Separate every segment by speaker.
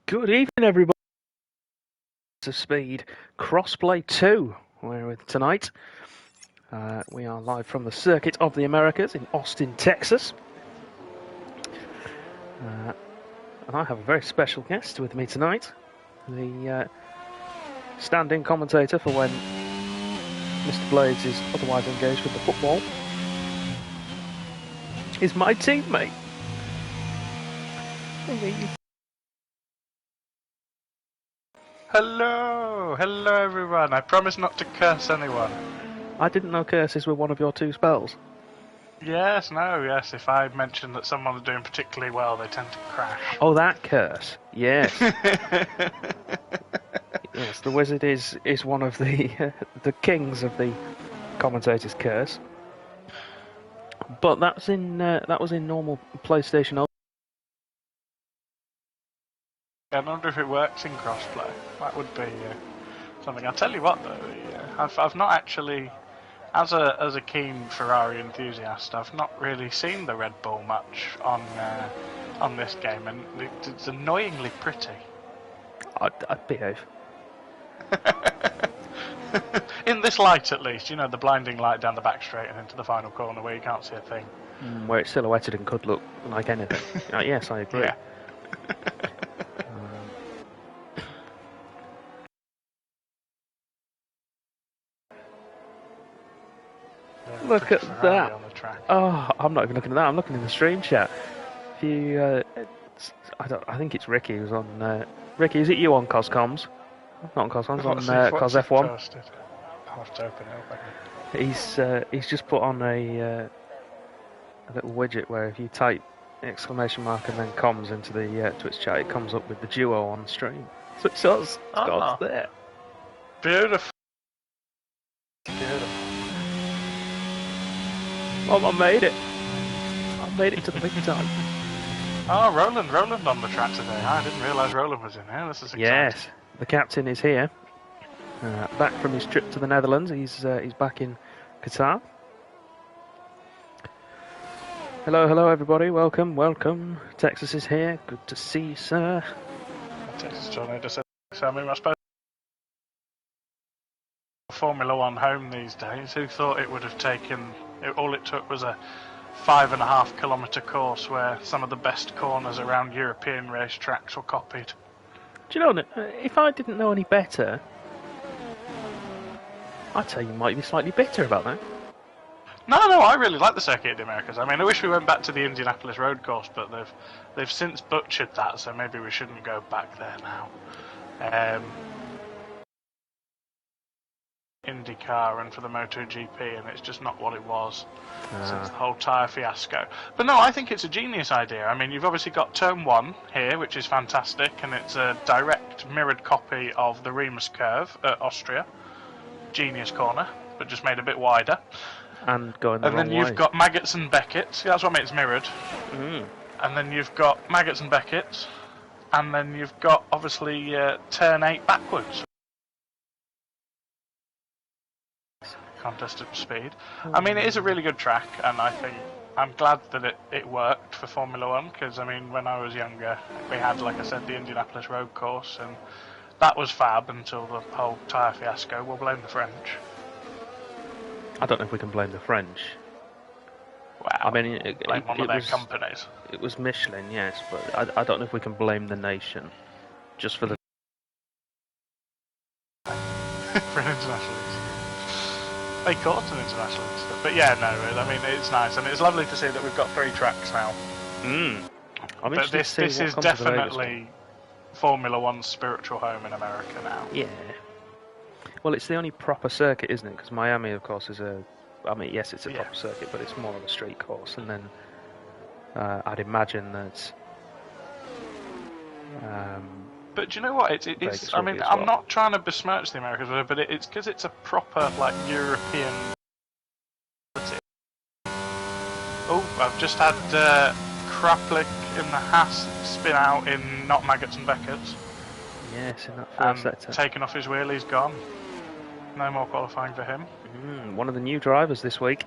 Speaker 1: Good evening, everybody. To Speed Crossplay 2. We're with tonight. We are live from the Circuit of the Americas in Austin, Texas. And I have a very special guest with me tonight. The stand-in commentator for when Mr. Blades is otherwise engaged with the football is my teammate.
Speaker 2: Hello everyone. I promise not to curse anyone.
Speaker 1: I didn't know curses were one of your two spells.
Speaker 2: Yes. If I mention that someone's doing particularly well, they tend to crash.
Speaker 1: Oh, that curse. Yes. Yes, the wizard is one of the the kings of the commentator's curse. But that was in normal PlayStation.
Speaker 2: I wonder if it works in crossplay. That would be something. I'll tell you what though, I've not actually, as a keen Ferrari enthusiast, I've not really seen the Red Bull much on this game, and it's annoyingly pretty.
Speaker 1: I'd behave.
Speaker 2: In this light, at least, you know, the blinding light down the back straight and into the final corner where you can't see a thing.
Speaker 1: Where it's silhouetted and could look like anything. Yes, I agree.
Speaker 2: Yeah.
Speaker 1: Look at that.
Speaker 2: On the track.
Speaker 1: Oh, I'm not even looking at that. I'm looking in the stream chat. If you, I think it's Ricky who's on. Ricky, is it you on Coscoms? Not on Coscoms, on Cos F1.
Speaker 2: I'll have to open it up.
Speaker 1: He's just put on a little widget where if you type exclamation mark and then comms into the Twitch chat, it comes up with the duo on stream. So it says Scott's there.
Speaker 2: Beautiful.
Speaker 1: Oh, I made it. I made it to the big time.
Speaker 2: Oh, Roland on the track today. I didn't realise Roland was in here. This is exciting.
Speaker 1: Yes, the captain is here. Back from his trip to the Netherlands. He's back in Qatar. Hello everybody. Welcome. Texas is here. Good to see you, sir.
Speaker 2: Texas tornado said, I mean, I suppose Formula One home these days. Who thought it would have taken? All it took was a 5.5 kilometre course where some of the best corners around European racetracks were copied.
Speaker 1: Do you know, if I didn't know any better, I'd say you might be slightly bitter about that.
Speaker 2: No, I really like the Circuit of the Americas. I mean, I wish we went back to the Indianapolis road course, but they've since butchered that, so maybe we shouldn't go back there now. IndyCar and for the MotoGP, and it's just not what it was since the whole tyre fiasco. But no, I think it's a genius idea. I mean, you've obviously got Turn 1 here, which is fantastic, and it's a direct mirrored copy of the Remus curve at Austria. Genius corner, but just made a bit wider.
Speaker 1: And going the wrong way.
Speaker 2: And then you've got Maggots and Beckett. Yeah, that's what makes mirrored. And then you've got Maggots and Beckett, and then you've got obviously Turn 8 backwards. Contest at speed. I mean, it is a really good track, and I think I'm glad that it worked for Formula One, because I mean, when I was younger, we had, like I said, the Indianapolis road course, and that was fab until the whole tyre fiasco. We'll blame the French.
Speaker 1: I don't know if we can blame the French.
Speaker 2: Wow.
Speaker 1: I mean,
Speaker 2: blame one of their companies.
Speaker 1: It was Michelin, yes, but I don't know if we can blame the nation just for the
Speaker 2: for an international incident. They caught an international incident, but yeah, no, I mean, it's nice, and it's lovely to see that we've got 3 tracks now. But this is definitely Formula One's spiritual home in America now.
Speaker 1: Yeah. Well, it's the only proper circuit, isn't it? Because Miami, of course, is yes, it's a proper circuit, but it's more of a street course. And then I'd imagine that.
Speaker 2: But do you know what? It's I mean, I'm not trying to besmirch the Americans, but it's because it's a proper, like, European. Oh, I've just had Kraplik in the Haas spin out in not Maggots and Beckett's.
Speaker 1: Yes, in that first sector.
Speaker 2: Taken off his wheel, he's gone. No more qualifying for him.
Speaker 1: One of the new drivers this week.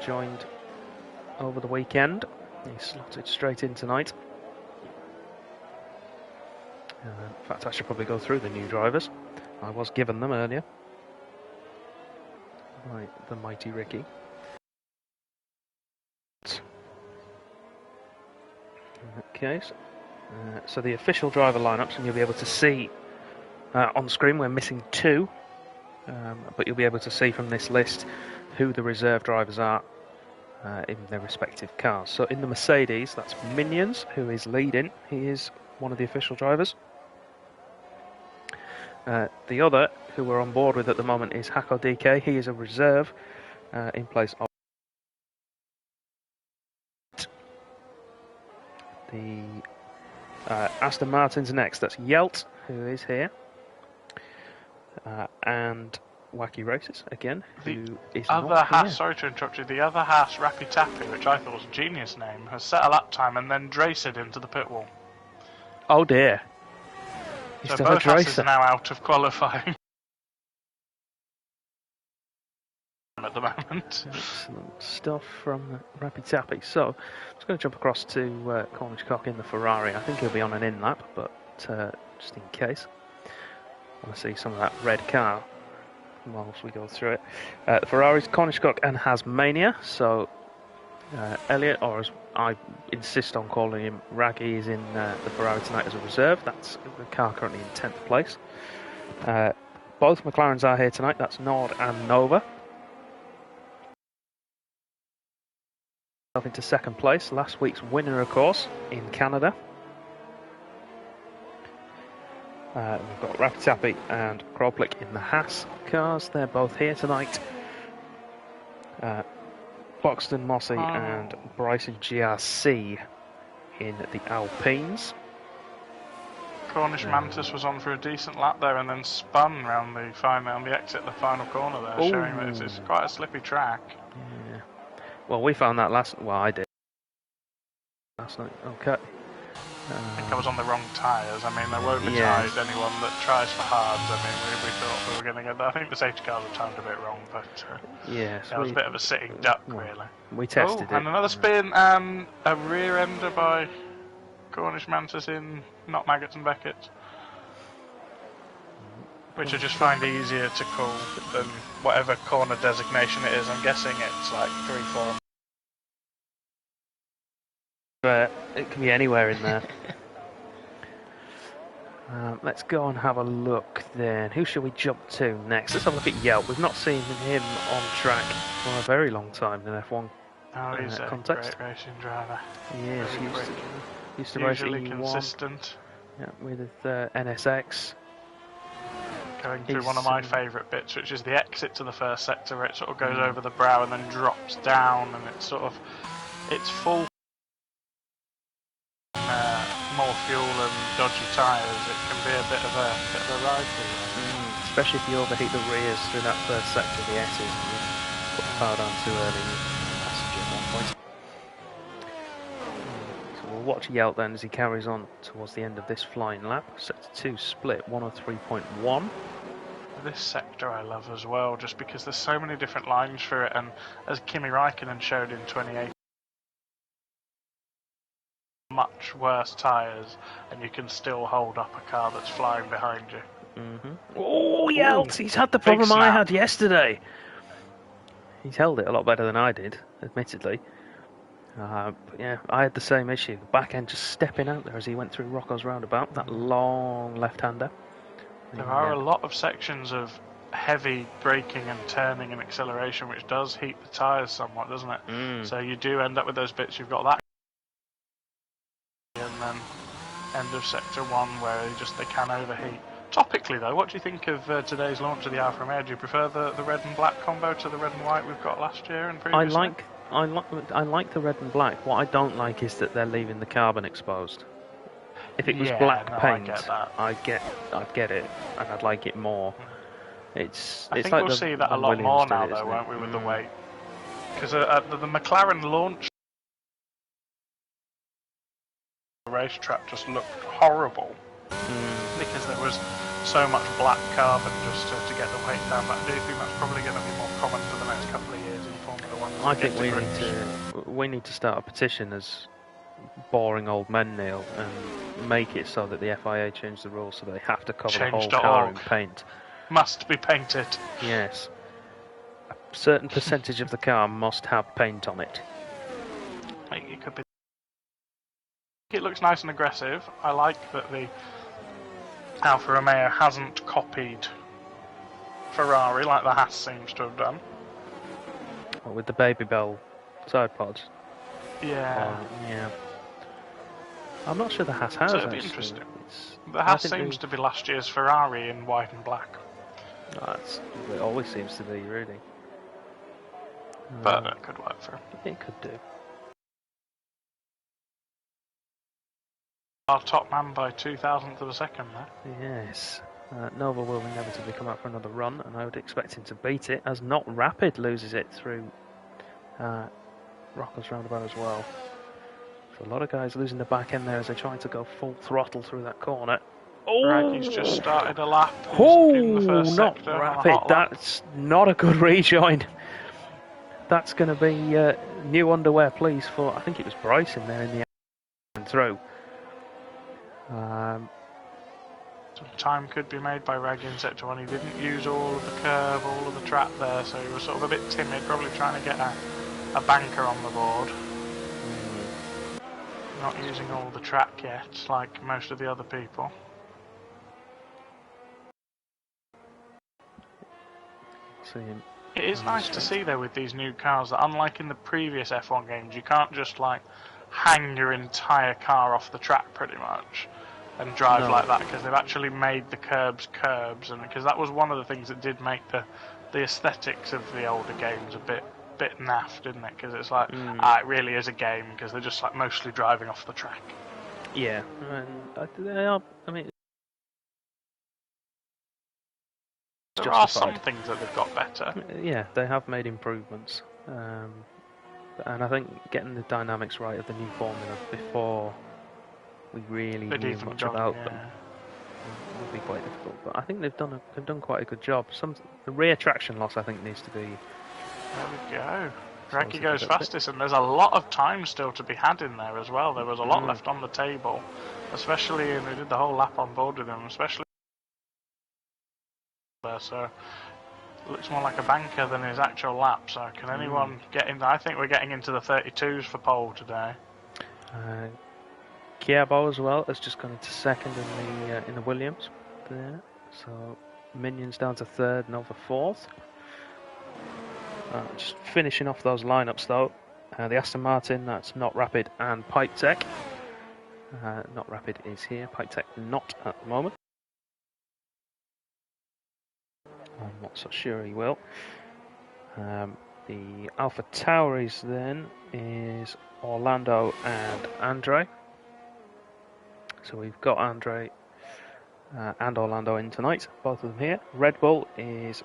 Speaker 1: Joined over the weekend. He slotted straight in tonight. In fact, I should probably go through the new drivers. I was given them earlier by the mighty Ricky. Okay, so the official driver lineups, and you'll be able to see on screen we're missing 2, but you'll be able to see from this list who the reserve drivers are in their respective cars. So in the Mercedes, that's Minions, who is leading. He is one of the official drivers. The other, who we're on board with at the moment, is Hako DK. He is a reserve in place of the Aston Martin's next. That's Yelt, who is here. And Wacky Races, again, who is
Speaker 2: other
Speaker 1: not
Speaker 2: Haas,
Speaker 1: here.
Speaker 2: sorry to interrupt you, the other Haas, Rapitapi, which I thought was a genius name, has set a lap time and then raced into the pit wall.
Speaker 1: Oh dear. He's
Speaker 2: So
Speaker 1: still
Speaker 2: both
Speaker 1: a
Speaker 2: Haas
Speaker 1: racer.
Speaker 2: is now out of qualifying at the moment.
Speaker 1: Excellent stuff from Rapitapi. So, I'm just going to jump across to Cornish Cock in the Ferrari. I think he'll be on an in-lap, but just in case. I want to see some of that red car whilst we go through it. The Ferraris, Cornish Cock and Hasmania. So, Elliot, or as I insist on calling him, Raggy, is in the Ferrari tonight as a reserve. That's the car currently in 10th place. Both McLarens are here tonight. That's Nord and Nova. Up into 2nd place. Last week's winner, of course, in Canada. We've got Rapitapi and Kroplik in the Haas cars. They're both here tonight. Buxton, Mossy and Bryson GRC in the Alpines.
Speaker 2: Cornish Mantis was on for a decent lap there and then spun round the final on the exit, the final corner there, showing that it's quite a slippy track.
Speaker 1: Yeah. Well, we found that I did last night. Okay.
Speaker 2: I think I was on the wrong tyres. I mean, there won't be tied anyone that tries for hards. I mean, we thought we were going to get that. I think the safety cars were timed a bit wrong, but
Speaker 1: yes,
Speaker 2: it was a bit of a sitting duck, really.
Speaker 1: We tested it.
Speaker 2: And another spin and a rear ender by Cornish Mantis in not Maggots and Beckett, which I just find easier to call than whatever corner designation it is. I'm guessing it's like 3-4.
Speaker 1: It can be anywhere in there. Let's go and have a look then. Who should we jump to next? Let's have a look at Yelp. We've not seen him on track for a very long time in F1
Speaker 2: he's a
Speaker 1: context.
Speaker 2: great racing driver.
Speaker 1: He is. Used to race
Speaker 2: Usually
Speaker 1: E1.
Speaker 2: consistent.
Speaker 1: Yeah, with NSX.
Speaker 2: Going through one of my favourite bits, which is the exit to the first sector, where it sort of goes over the brow and then drops down, and it's sort of full. More fuel and dodgy tyres, it can be a bit of a ride for you.
Speaker 1: Especially if you overheat the rears through that first sector of the S's and you put the power down too early, you passenger at one point. So we'll watch Yelt then as he carries on towards the end of this flying lap. Sector 2 split 103.1.
Speaker 2: This sector I love as well, just because there's so many different lines for it, and as Kimi Räikkönen showed in 2018, much worse tyres, and you can still hold up a car that's flying behind you.
Speaker 1: Oh, Yelt! He's had the problem I had yesterday. He's held it a lot better than I did, admittedly. But yeah, I had the same issue. The back end just stepping out there as he went through Rocco's roundabout, that long left-hander.
Speaker 2: There are a lot of sections of heavy braking and turning and acceleration, which does heat the tyres somewhat, doesn't it? So you do end up with those bits. You've got that, and then end of sector 1 where they can overheat. Topically though, what do you think of today's launch of the Alfa Romeo? Do you prefer the red and black combo to the red and white we've got last year and previously?
Speaker 1: I like the red and black. What I don't like is that they're leaving the carbon exposed. If it was black paint, I'd get it, and I'd like it more.
Speaker 2: I think we'll see that a lot more now, though, won't we, with the weight? Because the McLaren launch racetrack just looked horrible because there was so much black carbon just to get the weight down. But I do think that's probably going to be more common for the next couple of years in Formula 1.
Speaker 1: I think we need to start a petition as boring old men, Neil, and make it so that the FIA changed the rules so they have to cover the whole
Speaker 2: Changed it
Speaker 1: car
Speaker 2: all.
Speaker 1: in paint.
Speaker 2: Must be painted.
Speaker 1: Yes. A certain percentage of the car must have paint on it.
Speaker 2: It could be. It looks nice and aggressive. I like that the Alfa Romeo hasn't copied Ferrari like the Haas seems to have done.
Speaker 1: What, with the Baby Bell side pods?
Speaker 2: Yeah.
Speaker 1: Yeah. I'm not sure the Haas has.
Speaker 2: So it'd be
Speaker 1: actually.
Speaker 2: interesting. The Haas seems
Speaker 1: to
Speaker 2: be last year's Ferrari in white and black.
Speaker 1: It always seems to be, really.
Speaker 2: But it could work for him.
Speaker 1: It could do.
Speaker 2: Our top man by 2,000th of a second there.
Speaker 1: Yes. Nova will inevitably come out for another run, and I would expect him to beat it, as Not Rapid loses it through Rocco's roundabout as well. So a lot of guys losing the back end there as they try to go full throttle through that corner. Oh!
Speaker 2: He's just started a lap.
Speaker 1: Oh,
Speaker 2: in the first
Speaker 1: Not
Speaker 2: sector,
Speaker 1: Rapid. That's not a good rejoin. That's going to be new underwear, please, for, I think it was Bryce in there in the end through.
Speaker 2: Some time could be made by Raggy in sector 1. He didn't use all of the curve, all of the trap there, so he was sort of a bit timid, probably trying to get a banker on the board. Not using all the track yet, like most of the other people. It is nice to see though with these new cars that unlike in the previous F1 games, you can't just like hang your entire car off the track pretty much and drive like that, because they've actually made the curbs, and because that was one of the things that did make the aesthetics of the older games a bit naff, didn't it? Because it's like it really is a game, because they're just like mostly driving off the track.
Speaker 1: Yeah, and they are. I mean,
Speaker 2: there are some things that they've got better.
Speaker 1: Yeah, they have made improvements, and I think getting the dynamics right of the new formula before we really knew much about them would be quite difficult. But I think they've done quite a good job. The rear traction loss, I think, needs to be.
Speaker 2: There we go. Raggy goes fastest, and there's a lot of time still to be had in there as well. There was a lot left on the table, especially, and we did the whole lap on board with him, especially there. So it looks more like a banker than his actual lap. So can anyone get in? I think we're getting into the 32s for pole today.
Speaker 1: Kiabo as well has just gone into second in the Williams there. So Minions down to third, Nova fourth. Just finishing off those lineups though. The Aston Martin, that's Not Rapid and Pipe Tech. Not Rapid is here, Pipe Tech not at the moment. I'm not so sure he will. The Alpha Tauris then is Orlando and Andre. So we've got Andre and Orlando in tonight, both of them here. Red Bull is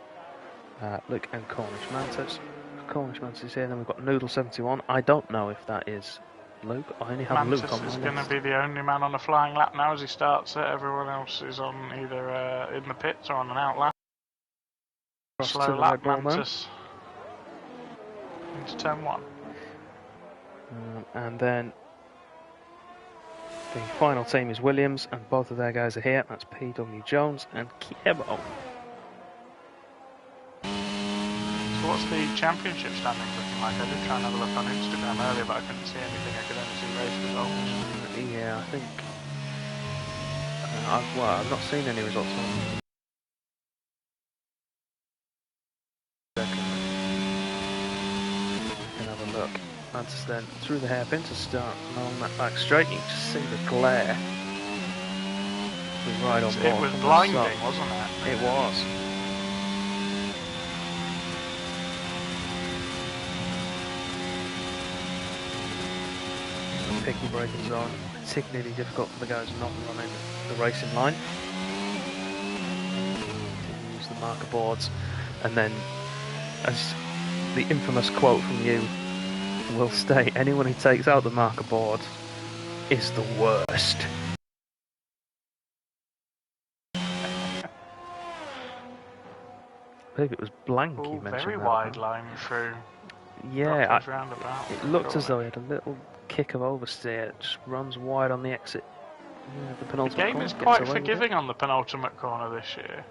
Speaker 1: Luke and Cornish Mantis. Cornish Mantis is here. Then we've got Noodle 71. I don't know if that is Luke. I only have
Speaker 2: Mantis
Speaker 1: Luke on my list.
Speaker 2: is going to be the only man on a flying lap now as he starts it. Everyone else is on either in the pits or on an out lap. Slow lap, Mantis into turn 1.
Speaker 1: And then the final team is Williams, and both of their guys are here. That's PW Jones and Kiebo.
Speaker 2: So what's the championship standings looking like? I did try and have a look on Instagram earlier, but I couldn't see anything. I could only see race results.
Speaker 1: Yeah, I think I've not seen any results on. Look, Mantis then through the hairpin to start along that back straight. You can just see the glare. Right on board.
Speaker 2: It was blinding, wasn't it?
Speaker 1: It was. Picky braking zone, particularly difficult for the guys not running the racing line. Use the marker boards, and then, as the infamous quote from you will state, anyone who takes out the marker board is the worst. I believe it was Blank you mentioned.
Speaker 2: Very wide line through.
Speaker 1: Yeah,
Speaker 2: roundabout.
Speaker 1: It looked as though he had a little kick of oversteer. It just runs wide on the exit The
Speaker 2: The
Speaker 1: penultimate
Speaker 2: game
Speaker 1: corner
Speaker 2: is
Speaker 1: gets
Speaker 2: quite
Speaker 1: away with it.
Speaker 2: forgiving on the penultimate corner this year.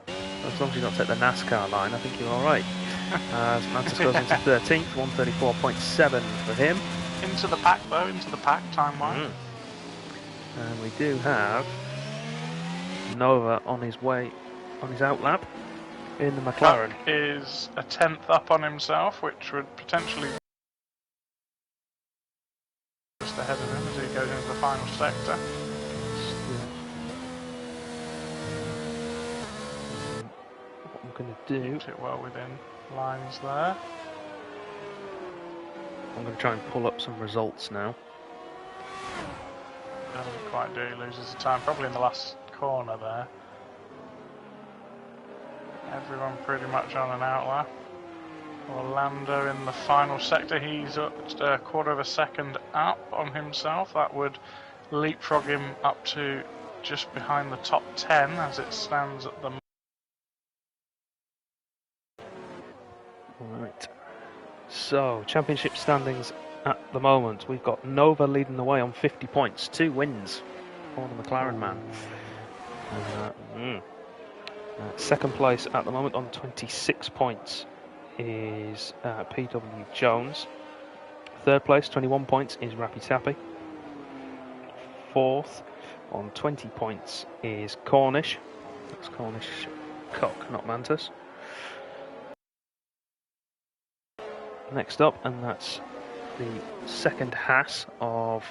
Speaker 1: As long as you don't take the NASCAR line, I think you're all right. As Mantis goes into 13th, 134.7 for him.
Speaker 2: Into the pack though, into the pack time-wise.
Speaker 1: And we do have Nova on his way, on his outlap in the McLaren.
Speaker 2: Cook is a 10th up on himself, which would potentially just ahead of him as he goes into the final sector.
Speaker 1: What I'm going to do,
Speaker 2: Keeps it well within lines there.
Speaker 1: I'm going to try and pull up some results now.
Speaker 2: Doesn't quite do, he loses the time, probably in the last corner there. Everyone pretty much on an outlap. Orlando in the final sector, he's up a quarter of a second up on himself. That would leapfrog him up to just behind the top 10 as it stands at the moment.
Speaker 1: Right. So, championship standings at the moment. We've got Nova leading the way on 50 points, 2 wins for the McLaren man. Second place at the moment on 26 points is PW Jones. Third place, 21 points, is Rappy Tappy. Fourth on 20 points is Cornish. That's Cornish Cock, not Mantis. Next up, and that's the second Haas of,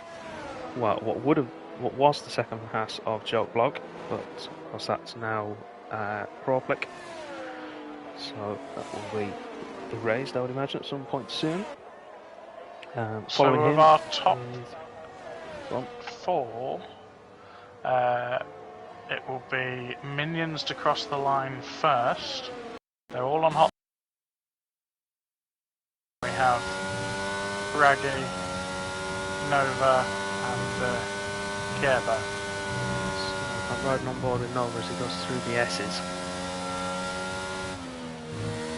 Speaker 1: well, what was the second Haas of Joke Blog, but of course that's now Proplic. So that will be erased, I would imagine, at some point soon. Following
Speaker 2: so of
Speaker 1: him
Speaker 2: our top
Speaker 1: is,
Speaker 2: 4, it will be Minions to cross the line first. They're all on hot. We have Raggy, Nova, and Kierbo.
Speaker 1: I'm riding on board with Nova as he goes through the S's.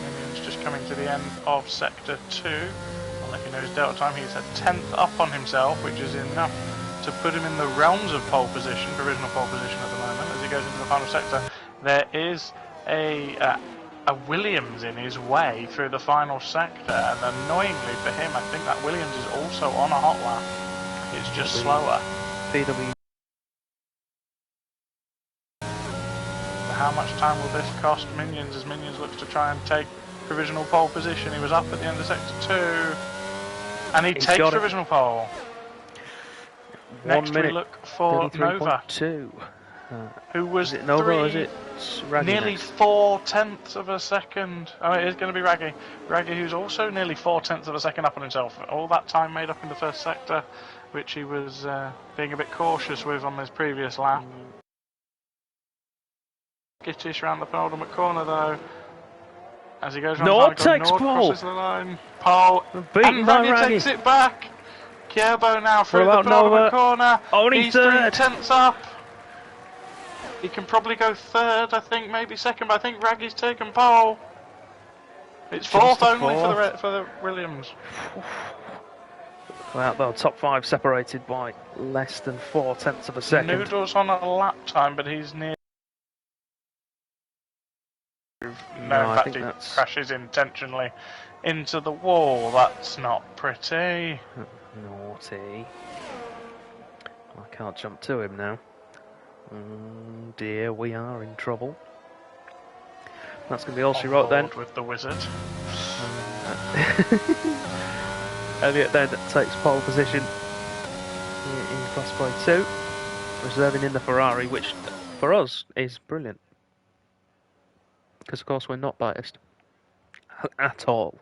Speaker 2: Minions just coming to the end of Sector 2. I'll let you know his delta time. He's a 10th up on himself, which is enough to put him in the realms of pole position, provisional pole position at the moment. As he goes into the final sector, there is a Williams in his way through the final sector, and annoyingly for him, I think that Williams is also on a hot lap. It's just slower.
Speaker 1: PW.
Speaker 2: How much time will this cost Minions as Minions looks to try and take provisional pole position? He was up at the end of sector 2, and he takes provisional pole.
Speaker 1: 1
Speaker 2: Next
Speaker 1: minute,
Speaker 2: we look for Nova, who was
Speaker 1: Nova or is it
Speaker 2: nearly 4/10 of a second. Oh, it is going to be Raggy. Raggy, who's also nearly 4/10 of a second up on himself. All that time made up in the first sector, which he was being a bit cautious with on his previous lap. Skittish round the penultimate corner though. As he goes round
Speaker 1: Nord
Speaker 2: the final
Speaker 1: takes
Speaker 2: Nord
Speaker 1: pole.
Speaker 2: crosses the line. Pole.
Speaker 1: Beaten
Speaker 2: And
Speaker 1: by
Speaker 2: Raggy takes it back. Kierbo now through the penultimate corner.
Speaker 1: Only
Speaker 2: He's
Speaker 1: third.
Speaker 2: 3/10 up. He can probably go third, I think, maybe second, but I think Raggy's taken pole. It's fourth only for the Williams.
Speaker 1: Well, though, top 5 separated by less than 4/10 of a second.
Speaker 2: Noodle's on a lap time, but he's near. No, in fact, he crashes intentionally into the wall. That's not pretty.
Speaker 1: Naughty. I can't jump to him now. Dear, we are in trouble. That's going to be all she wrote then.
Speaker 2: With the wizard.
Speaker 1: Elliot then takes pole position in Class Play 2, reserving in the Ferrari, which for us is brilliant. Because of course we're not biased at all.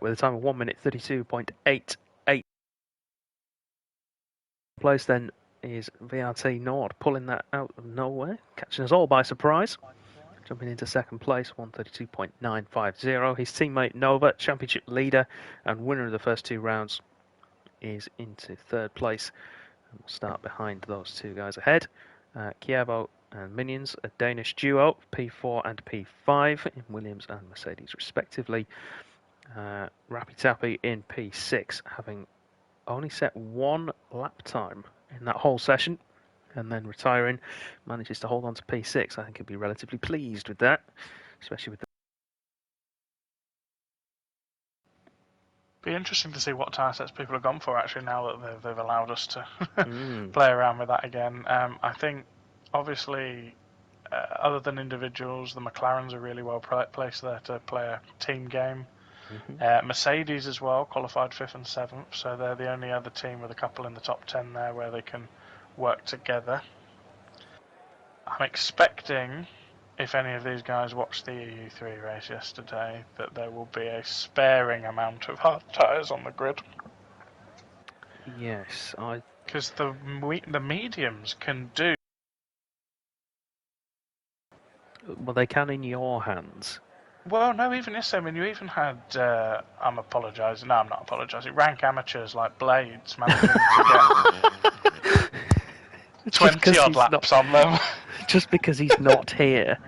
Speaker 1: With a time of 1 minute 32.88. Place then is VRT Nord, pulling that out of nowhere, catching us all by surprise. Jumping into second place, 132.950. His teammate Nova, championship leader and winner of the first 2 rounds, is into third place. And we'll start behind those 2 guys ahead. Kierbo and Minions, a Danish duo, P4 and P5 in Williams and Mercedes respectively. Rappy Tappy in P6, having only set 1 lap time in that whole session, and then retiring, manages to hold on to P6. I think he'll be relatively pleased with that, especially with the...
Speaker 2: Be interesting to see what tyre sets people have gone for actually now that they've allowed us to play around with that again. I think obviously other than individuals, the McLarens are really well placed there to play a team game. Mercedes as well qualified 5th and 7th, so they're the only other team with a couple in the top 10 there where they can work together. I'm expecting, if any of these guys watched the EU3 race yesterday, that there will be a sparing amount of hard tyres on the grid.
Speaker 1: Yes,
Speaker 2: because the mediums can do.
Speaker 1: Well, they can in your hands.
Speaker 2: Well, no, even yesterday, I mean, you even had, I'm apologising, no, I'm not apologising, rank amateurs like Blades managing to get 20 odd laps on them.
Speaker 1: Just because he's not here.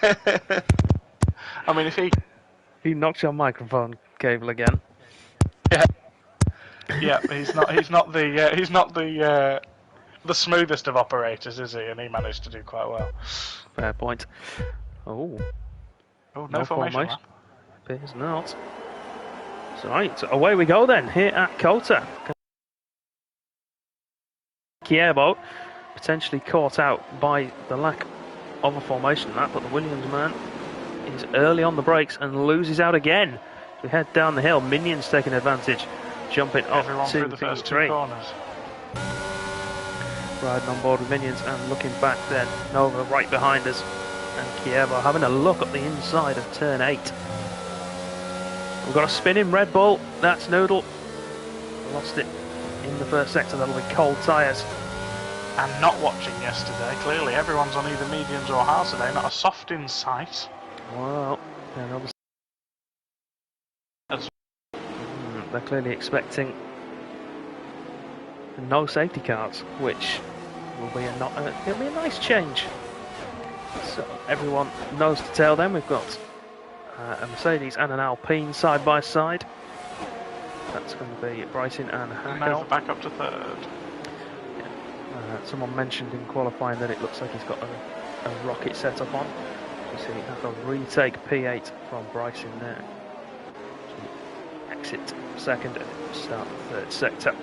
Speaker 2: I mean, if
Speaker 1: he knocks your microphone cable again.
Speaker 2: Yeah, he's not the smoothest of operators, is he? And he managed to do quite well.
Speaker 1: Fair point.
Speaker 2: No formation lap.
Speaker 1: Appears not. So, right, so away we go then, here at COTA. Kierbo potentially caught out by the lack of a formation lap, but the Williams man is early on the brakes and loses out again. We head down the hill, Minions taking advantage, jumping up to
Speaker 2: the first 2 corners.
Speaker 1: Riding on board with Minions and looking back then, Nova right behind us, and Kierbo having a look up the inside of turn 8. We've got a spinning Red Bull, that's Noodle. Lost it in the first sector, that'll be cold tyres.
Speaker 2: And not watching yesterday, clearly everyone's on either mediums or hards today, not a soft in sight.
Speaker 1: Well, they're clearly expecting no safety cars, which will be it'll be a nice change. So everyone knows to tell them. We've got a Mercedes and an Alpine side by side. That's going to be Bryson and Hackel.
Speaker 2: Back up to 3rd.
Speaker 1: Someone mentioned in qualifying that it looks like he's got a rocket setup on. You see Hackel retake P8 from Bryson there. So exit 2nd and start the 3rd sector.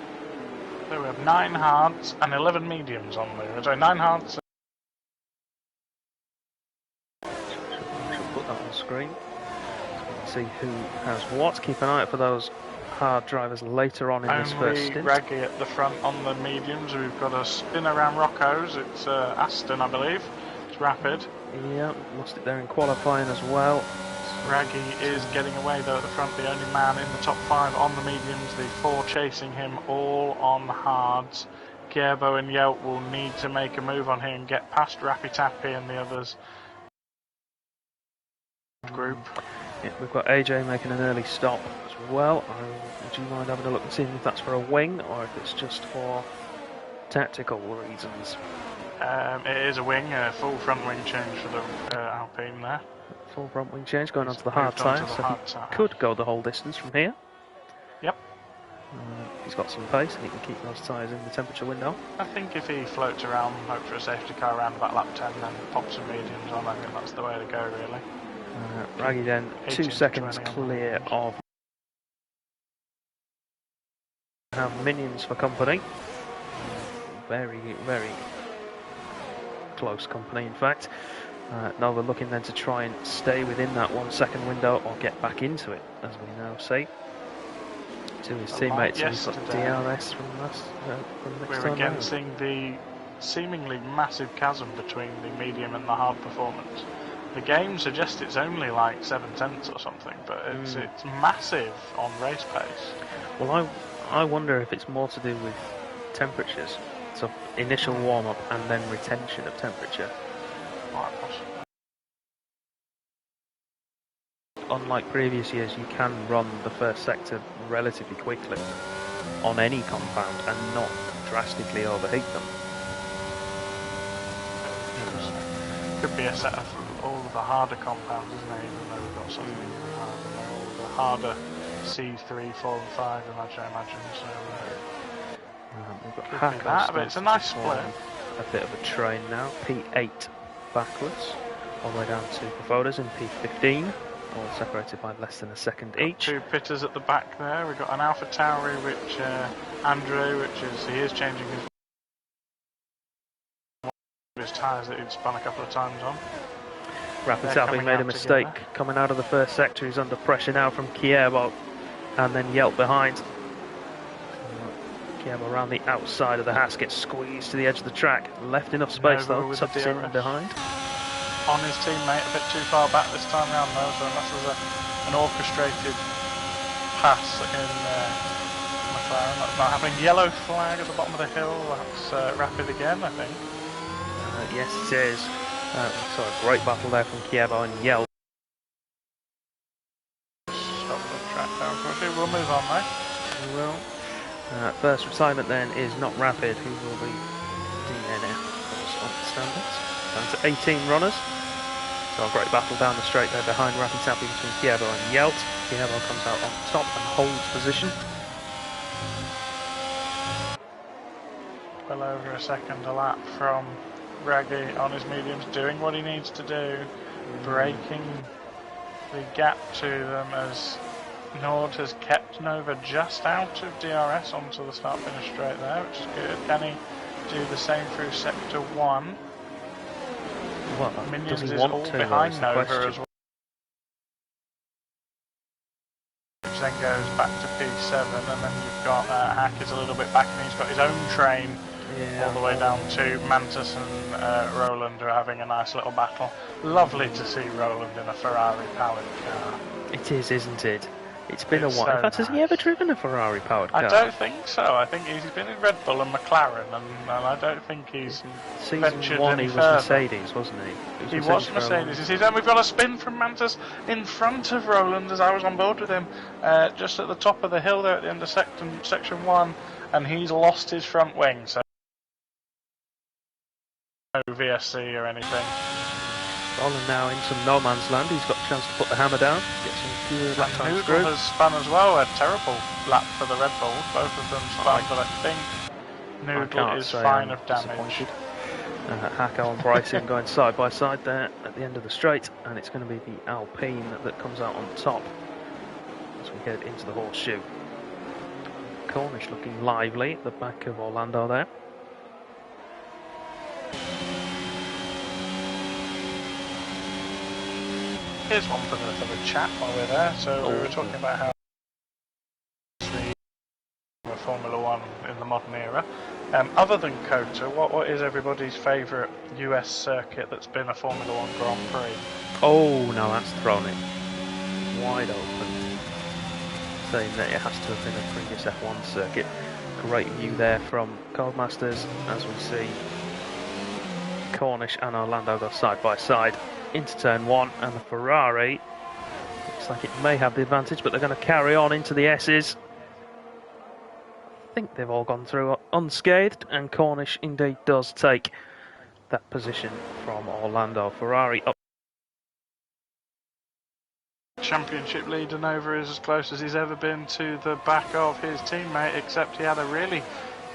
Speaker 2: So we have 9 hards and 11 mediums on there. Sorry, 9 hards.
Speaker 1: Should put that on screen. So we can see who has what. Keep an eye out for those hard drivers later on in this first stint.
Speaker 2: Raggy at the front on the mediums. We've got a spin around Rocco's. It's Aston, I believe. It's rapid.
Speaker 1: Yeah, lost it there in qualifying as well.
Speaker 2: Raggy is getting away though at the front, the only man in the top 5 on the mediums, the 4 chasing him all on hards. Kierbo and Yelp will need to make a move on here and get past Rappy Tappy and the others group.
Speaker 1: Yeah, we've got AJ making an early stop as well. Would you mind having a look and seeing if that's for a wing or if it's just for tactical reasons?
Speaker 2: It is a wing, a full front wing change for the Alpine there.
Speaker 1: Full front wing change going onto the hard tyre, so he could go the whole distance from here.
Speaker 2: Yep.
Speaker 1: He's got some pace and he can keep those tyres in the temperature window.
Speaker 2: I think if he floats around, hope for a safety car around about lap 10, then pop some mediums on, I think that's the way to go really.
Speaker 1: Raggy then 2 seconds clear of Minions for company. Very, very close company in fact. Nova looking then to try and stay within that 1 second window or get back into it, as we now see. To his teammates, he's got DRS from next
Speaker 2: We're again seeing the seemingly massive chasm between the medium and the hard performance. The game suggests it's only like 7/10 or something, but it's massive on race pace.
Speaker 1: Well, I wonder if it's more to do with temperatures. So initial warm-up and then retention of temperature. Unlike previous years, you can run the first sector relatively quickly on any compound and not drastically overheat them.
Speaker 2: Could be a set of all of the harder compounds, isn't it? Even though we've got something all the harder C3, 4 and 5, I imagine. So
Speaker 1: we'll We've got
Speaker 2: Could
Speaker 1: Hako
Speaker 2: be that, but it's a nice
Speaker 1: starting to
Speaker 2: split.
Speaker 1: form a bit of a train now. P8 backwards, all the way down to Pafodas in P15, all separated by less than a second
Speaker 2: Got
Speaker 1: each.
Speaker 2: two pitters at the back there. We've got an Alpha Tauri, which Andrew, he is changing his tyres that he'd spun a couple of times on.
Speaker 1: Rapid made a mistake coming out of the first sector. He's under pressure now from Kievo, and then Yelp behind. Kievo around the outside of the Haas, gets squeezed to the edge of the track. Left enough space though, tucks in behind.
Speaker 2: On his teammate, a bit too far back this time round though, so unless there's an orchestrated pass in McLaren, that's not happening. Yellow flag at the bottom of the hill, that's Rapid again, I think.
Speaker 1: Yes, it is. We saw a great battle there from Kievo and Yelp.
Speaker 2: Stop the track there, unfortunately. We'll move on though.
Speaker 1: We will. First retirement then is not Rapid, who will be DNF on the standards. Down to 18 runners. So a great battle down the straight there behind Rapid Tappy between Kievo and Yelt. Kievo comes out on top and holds position.
Speaker 2: Well over a second a lap from Raggy on his mediums, doing what he needs to do, breaking the gap to them as Nord has kept Nova just out of DRS onto the start-finish straight there, which is good. Can he do the same through sector 1?
Speaker 1: Well,
Speaker 2: Minions
Speaker 1: does he
Speaker 2: is
Speaker 1: want
Speaker 2: all
Speaker 1: to,
Speaker 2: behind Nova
Speaker 1: question.
Speaker 2: as well. Which then goes back to P7, and then you've got Hack is a little bit back, and he's got his own train all the way down to Mantis and Roland, who are having a nice little battle. Lovely to see Roland in a Ferrari powered car.
Speaker 1: It is, isn't it? It's been a while.
Speaker 2: So
Speaker 1: in fact, has he ever driven a Ferrari powered car?
Speaker 2: I don't think so. I think he's been in Red Bull and McLaren, and I don't think he's
Speaker 1: Season 1 he was Mercedes, wasn't he?
Speaker 2: He was Mercedes. And we've got a spin from Mantis in front of Roland as I was on board with him, just at the top of the hill there at the end of section 1, and he's lost his front wing, so no VSC or anything.
Speaker 1: Roland now in some no man's land. He's got a chance to put the hammer down, get some good lap times through.
Speaker 2: Noodle has spun as well, a terrible lap for the Red Bull. Both of them spun, but I think Noodle is fine of damage.
Speaker 1: Hako and Bryson going side by side there at the end of the straight, and it's going to be the Alpine that comes out on top as we head into the horseshoe. Cornish looking lively at the back of Orlando there.
Speaker 2: Here's one for the chat while we're there. So we were talking about how the Formula 1 in the modern era. Other than COTA, what is everybody's favourite US circuit that's been a Formula 1 Grand Prix?
Speaker 1: Oh, no, that's thrown it wide open, saying that it has to have been a previous F1 circuit. Great view there from Codemasters as we see Cornish and Orlando go side by side into turn 1, and the Ferrari looks like it may have the advantage, but they're going to carry on into the S's. I think they've all gone through unscathed, and Cornish indeed does take that position from Orlando. Ferrari up.
Speaker 2: Championship leader Nova is as close as he's ever been to the back of his teammate, except he had a really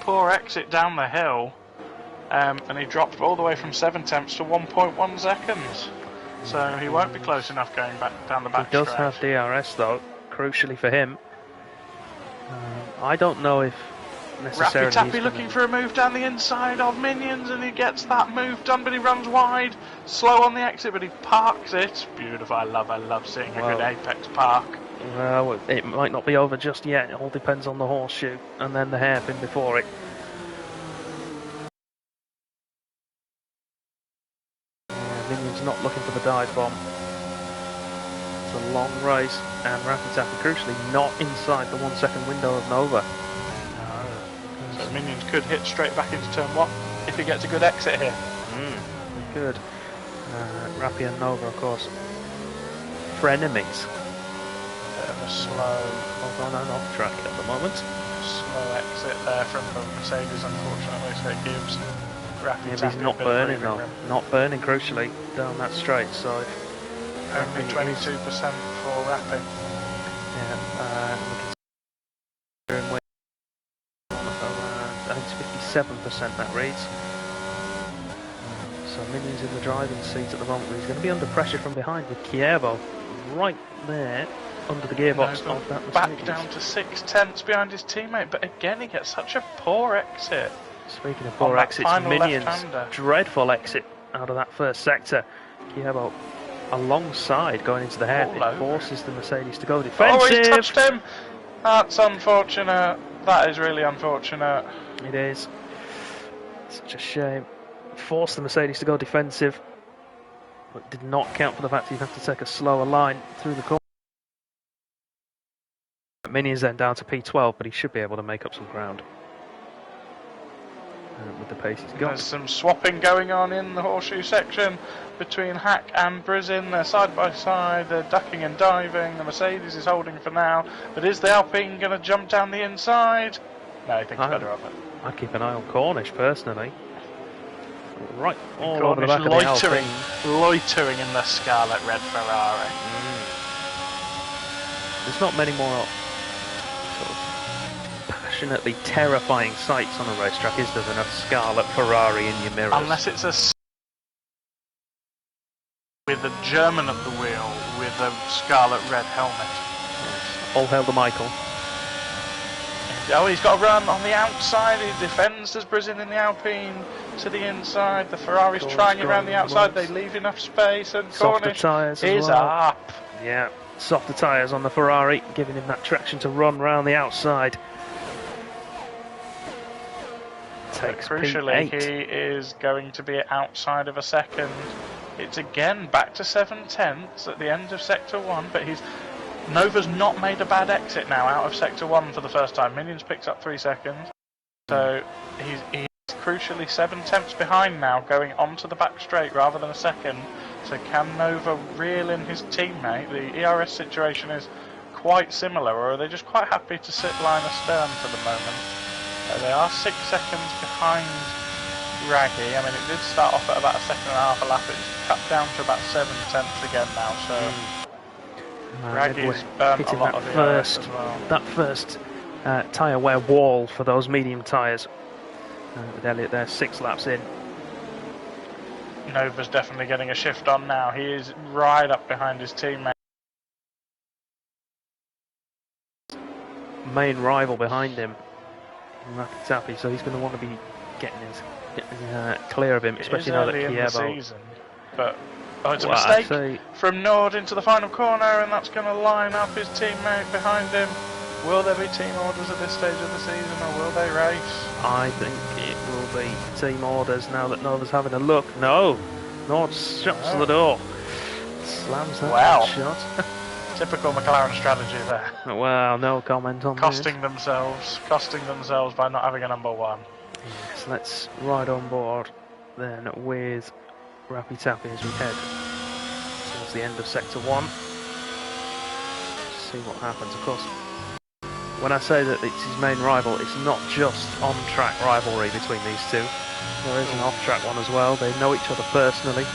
Speaker 2: poor exit down the hill, and he dropped all the way from 7 tenths to 1.1 seconds. So he won't be close enough going back down the back.
Speaker 1: He does have DRS though, crucially for him. I don't know if necessarily.
Speaker 2: Rappy Tappy looking for a move down the inside of Minions, and he gets that move done, but he runs wide, slow on the exit, but he parks it. Beautiful. I love seeing a good apex park.
Speaker 1: Well, it might not be over just yet. It all depends on the horseshoe and then the hairpin before it. Minions not looking for the dive bomb. It's a long race, and Rapid Tappy crucially not inside the 1 second window of Nova.
Speaker 2: No. So Minions could hit straight back into turn 1 if he gets a good exit here.
Speaker 1: Good. Rappy and Nova, of course, frenemies.
Speaker 2: Bit of a slow,
Speaker 1: on and off track at the moment.
Speaker 2: Slow exit there from the Mercedes, unfortunately, so it gives Rappy Tappy
Speaker 1: he's not burning though. Not burning crucially down that straight, so
Speaker 2: only 22% for Rappy.
Speaker 1: Yeah, I think it's 57% that reads. So Minion's in the driving seat at the moment, but he's going to be under pressure from behind with Kievo right there under the gearbox of that Mercedes.
Speaker 2: Back down to 6/10 behind his teammate, but again he gets such a poor exit.
Speaker 1: Speaking of poor exits, Minion's dreadful exit out of that first sector. Kievo alongside going into the hairpin forces the Mercedes to go defensive.
Speaker 2: Oh, he's touched him! That's unfortunate. That is really unfortunate.
Speaker 1: It is. Such a shame. Forced the Mercedes to go defensive, but did not count for the fact he'd have to take a slower line through the corner. Minion's then down to P12, but he should be able to make up some ground with the pace he's got.
Speaker 2: There's some swapping going on in the horseshoe section between Hack and Brizin. They're side by side, they're ducking and diving. The Mercedes is holding for now, but is the Alpine going to jump down the inside? No, he thinks better of it.
Speaker 1: I'd keep an eye on Cornish personally. Right, all over the back of the Alpine.
Speaker 2: Loitering in the scarlet red Ferrari.
Speaker 1: There's not many more sort of passionately terrifying sights on a racetrack, is there, than a scarlet Ferrari in your mirrors?
Speaker 2: Unless it's a with a German at the wheel with a scarlet red helmet.
Speaker 1: Yes. All hail the Michael.
Speaker 2: Oh, he's got to run on the outside. He defends as Brizin in the Alpine to the inside. The Ferrari's trying around the outside. They leave enough space, and Cornish is up.
Speaker 1: Yeah, softer tyres on the Ferrari, giving him that traction to run round the outside. Takes
Speaker 2: crucially,
Speaker 1: P8.
Speaker 2: he is going to be outside of a second. It's again back to 7/10 at the end of Sector 1, but Nova's not made a bad exit now out of Sector 1 for the first time. Minion's picked up 3 seconds. So he's crucially 7/10 behind now, going onto the back straight rather than a second. So can Nova reel in his teammate? The ERS situation is quite similar, or are they just quite happy to sit line astern for the moment? They are 6 seconds behind Raggy. I mean, it did start off at about 1.5 seconds a lap. It's cut down to about 7/10 again now, so... Raggy's burnt a lot of the ERS as well.
Speaker 1: That first tyre wear wall for those medium tyres. With Elliott there, 6 laps in.
Speaker 2: Nova's definitely getting a shift on now. He is right up behind his teammate.
Speaker 1: Main rival behind him, Rapid Tappy, so he's going to want to be getting clear of him, especially now that Kievo.
Speaker 2: But it's a mistake from Nord into the final corner, and that's going to line up his teammate behind him. Will there be team orders at this stage of the season, or will they race?
Speaker 1: I think it will be team orders now that Nova's having a look. No, Nord shuts the door, slams that shot.
Speaker 2: Typical McLaren strategy there.
Speaker 1: Well, no comment on
Speaker 2: costing themselves by not having a number 1.
Speaker 1: Yes, let's ride on board then with Rappy Tappy as we head towards the end of Sector 1. See what happens. Of course, when I say that it's his main rival, it's not just on-track rivalry between these two. There is an off-track one as well. They know each other personally.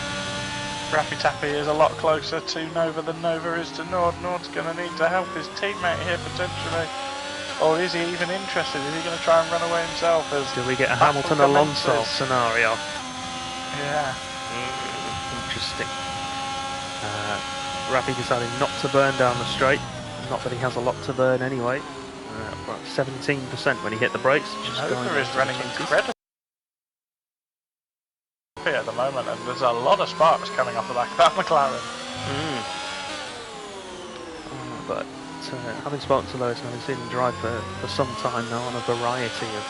Speaker 2: Rappy Tappy is a lot closer to Nova than Nova is to Nord. Nord's going to need to help his teammate here potentially. Or is he even interested? Is he going to try and run away himself?
Speaker 1: Do we get a Hamilton-Alonso scenario?
Speaker 2: Yeah.
Speaker 1: Interesting. Rappy decided not to burn down the straight. Not that he has a lot to burn anyway. About 17% when he hit the brakes.
Speaker 2: Nova is running incredible at the moment, and there's a lot of sparks coming off the back of that McLaren.
Speaker 1: But having spoken to Lewis and having seen him drive for some time now on a variety of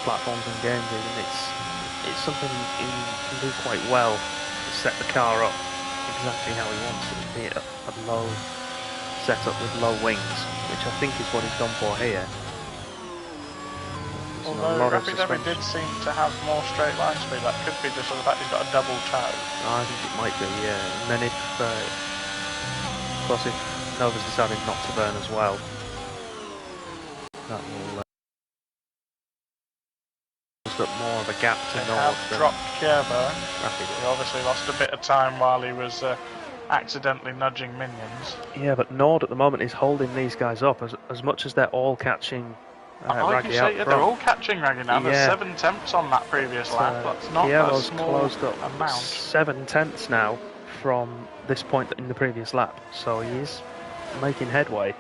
Speaker 1: platforms and games, even it's something he can do quite well to set the car up exactly how he wants it, be it a low setup with low wings, which I think is what he's gone for here.
Speaker 2: Although Rapid Tappy did seem to have more straight line speed, that could be just the fact he's got a double toe.
Speaker 1: I think it might be, yeah. And then if Nova's decided not to burn as well, that will up more of a gap to Nord.
Speaker 2: Have dropped Kievo. He obviously lost a bit of time while he was accidentally nudging Minions.
Speaker 1: Yeah, but Nord at the moment is holding these guys up as much as they're all catching
Speaker 2: Like you
Speaker 1: Raggy out
Speaker 2: say, yeah,
Speaker 1: front.
Speaker 2: they're all catching Raggy now. There's
Speaker 1: Yeah.
Speaker 2: 7 tenths on that previous lap. That's not a
Speaker 1: Kievo's
Speaker 2: small
Speaker 1: closed up
Speaker 2: amount.
Speaker 1: 7 tenths now from this point in the previous lap, so he is making headway.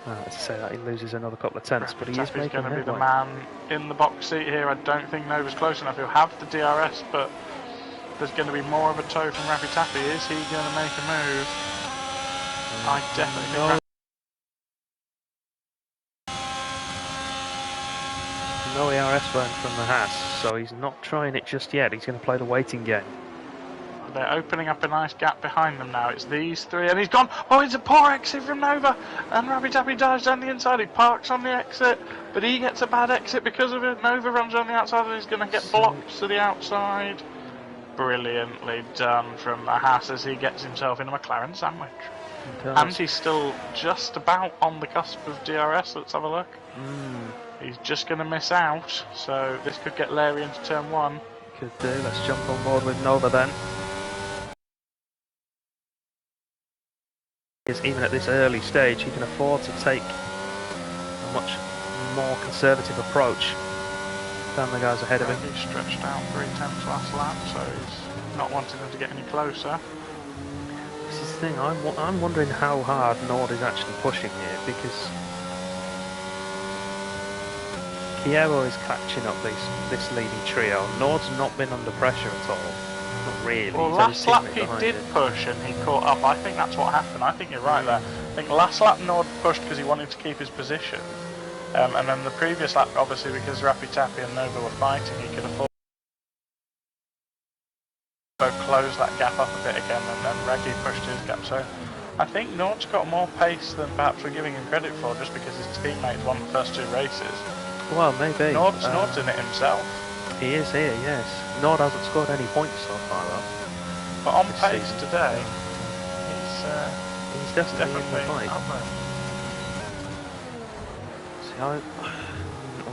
Speaker 1: To say that he loses another couple of tenths, but he is making
Speaker 2: going to
Speaker 1: headway.
Speaker 2: be the man in the box seat here. I don't think Nova's close enough. He'll have the DRS, but there's going to be more of a tow from Rappy Tappy. Is he going to make a move? I definitely think.
Speaker 1: No ERS burn from the Haas, so he's not trying it just yet. He's going to play the waiting game.
Speaker 2: They're opening up a nice gap behind them now. It's these three, and he's gone. Oh, it's a poor exit from Nova. And Rappy Tappy dives down the inside. He parks on the exit, but he gets a bad exit because of it. Nova runs on the outside, and he's going to get blocked to the outside. Brilliantly done from the Haas as he gets himself in a McLaren sandwich. And he's still just about on the cusp of DRS. Let's have a look. He's just going to miss out, so this could get Larry into turn 1.
Speaker 1: Could do. Let's jump on board with Nova then. Even at this early stage, he can afford to take a much more conservative approach than the guys ahead of him.
Speaker 2: He's stretched out 3 tenths last lap, so he's not wanting them to get any closer.
Speaker 1: This is the thing, I'm wondering how hard Nord is actually pushing here, because Kievo is catching up this leading trio. Nord's not been under pressure at all. Not really.
Speaker 2: Well, last lap he did push and he caught up. I think that's what happened. I think you're right there. I think last lap Nord pushed because he wanted to keep his position. And then the previous lap, obviously, because Rappy Tappy and Nova were fighting, he could afford to close that gap up a bit again, and then Raggy pushed his gap. So I think Nord's got more pace than perhaps we're giving him credit for, just because his teammates won the first 2 races.
Speaker 1: Well, maybe.
Speaker 2: Nord's in it himself.
Speaker 1: He is here, yes. Nord hasn't scored any points so far, though.
Speaker 2: But on pace today,
Speaker 1: he's definitely in the fight.
Speaker 2: Up there.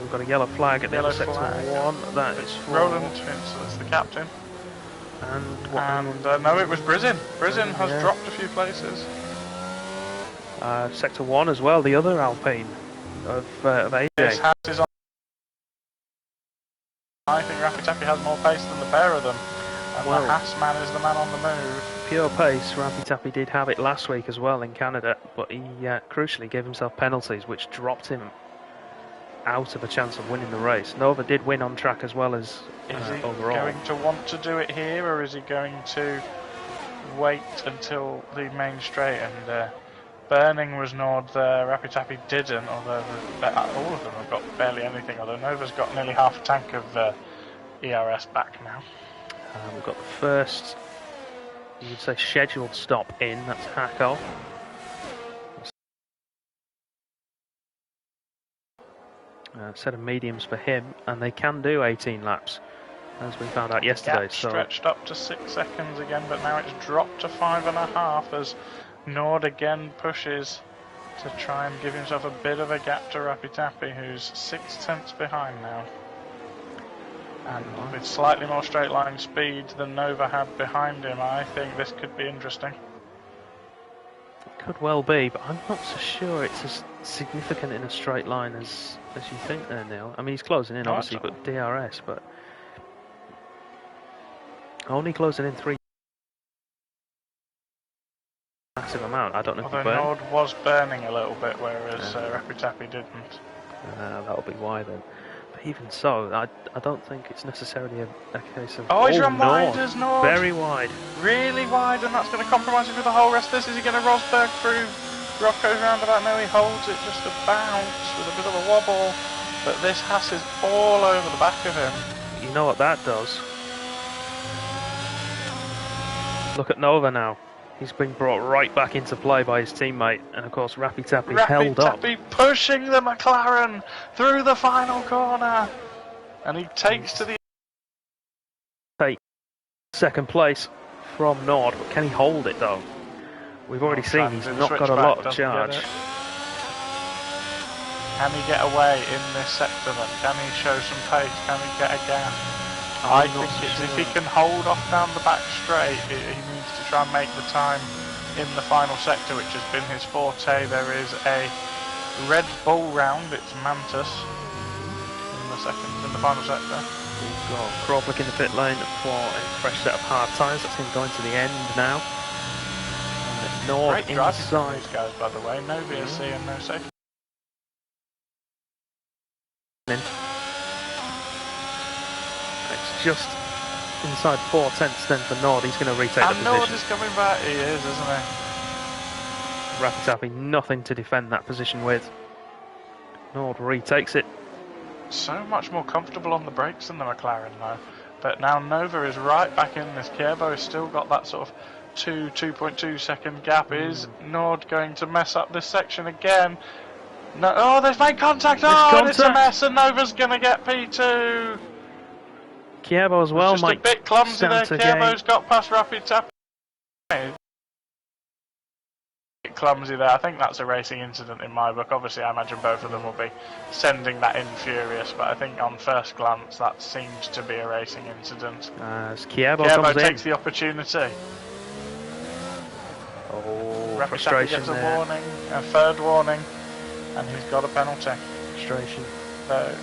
Speaker 1: We've got a yellow flag at the end of sector 1. That is
Speaker 2: Roland, so that's the captain.
Speaker 1: And
Speaker 2: no, it was Brizin. Brizin has dropped a few places.
Speaker 1: Sector 1 as well, the other Alpine of AJ.
Speaker 2: This Haas is on. I think Rappy Tappy has more pace than the pair of them. And the Haas man is the man on the move.
Speaker 1: Pure pace, Rappy Tappy did have it last week as well in Canada, but he crucially gave himself penalties, which dropped him out of a chance of winning the race. Nova did win on track as well as overall.
Speaker 2: Is he going to want to do it here, or is he going to wait until the main straight? And Burning was Nord there, Rappy Tappy didn't, although all of them have got barely anything, although Nova's got nearly half a tank of ERS back now.
Speaker 1: We've got the first, you would say, scheduled stop in, that's Hacko. Set of mediums for him, and they can do 18 laps, as we found out yesterday.
Speaker 2: So stretched up to 6 seconds again, but now it's dropped to 5.5 as Nord again pushes to try and give himself a bit of a gap to Rappy Tappy, who's 6 tenths behind now. And with slightly more straight line speed than Nova had behind him, I think this could be interesting.
Speaker 1: It could well be, but I'm not so sure it's as significant in a straight line as you think there, Neil. I mean, he's closing in, obviously, but DRS, but only closing in 3. Massive amount. I don't know if he burned.
Speaker 2: Nord was burning a little bit, whereas Rappy Tappy didn't.
Speaker 1: That'll be why then. But even so, I don't think it's necessarily a case of.
Speaker 2: Oh, he's run wide as Nord.
Speaker 1: Very wide.
Speaker 2: Really wide, and that's going to compromise him for the whole rest of this. Is he going to Rosberg through Rocco's roundabout? No, he holds it just a bounce with a bit of a wobble. But this Haas is all over the back of him.
Speaker 1: You know what that does? Look at Nova now. He's been brought right back into play by his teammate, and of course Rappy Tappy held up.
Speaker 2: Rappy Tappy pushing the McLaren through the final corner, and he takes to the
Speaker 1: second place from Nord, but can he hold it though? We've already seen he's not got a lot of charge.
Speaker 2: Can he get away in this sector then? Can he show some pace? Can he get a gap? I think it's if he can hold off down the back straight, he needs to try and make the time in the final sector, which has been his forte. There is a Red Bull round, it's Mantis in the final sector.
Speaker 1: We've got Crawford in the pit lane for a fresh set of hard tyres. That's him going to the end now. Nord
Speaker 2: Great driving from
Speaker 1: inside.
Speaker 2: these guys, by the way. No VSC and no safety.
Speaker 1: It's just inside 4/10 then for Nord. He's going to retake the position.
Speaker 2: And Nord is coming back. He is, isn't he?
Speaker 1: Rapid nothing to defend that position with. Nord retakes it.
Speaker 2: So much more comfortable on the brakes than the McLaren though. But now Nova is right back in this. Kierbo has still got that sort of 2.2 second gap. Is Nord going to mess up this section again? No. Oh, they've made contact. Oh, it's a mess, and Nova's going to get P2.
Speaker 1: Kierbo as well.
Speaker 2: It's just a bit clumsy there. Kierbo's got past Rapid Tap. Clumsy there. I think that's a racing incident in my book. Obviously I imagine both of them will be sending that in furious, but I think on first glance that seems to be a racing incident.
Speaker 1: As Kierbo
Speaker 2: takes the opportunity.
Speaker 1: Oh,
Speaker 2: Rapid
Speaker 1: frustration
Speaker 2: gets a
Speaker 1: there.
Speaker 2: warning, a third warning, and he's got a penalty.
Speaker 1: Frustration.
Speaker 2: So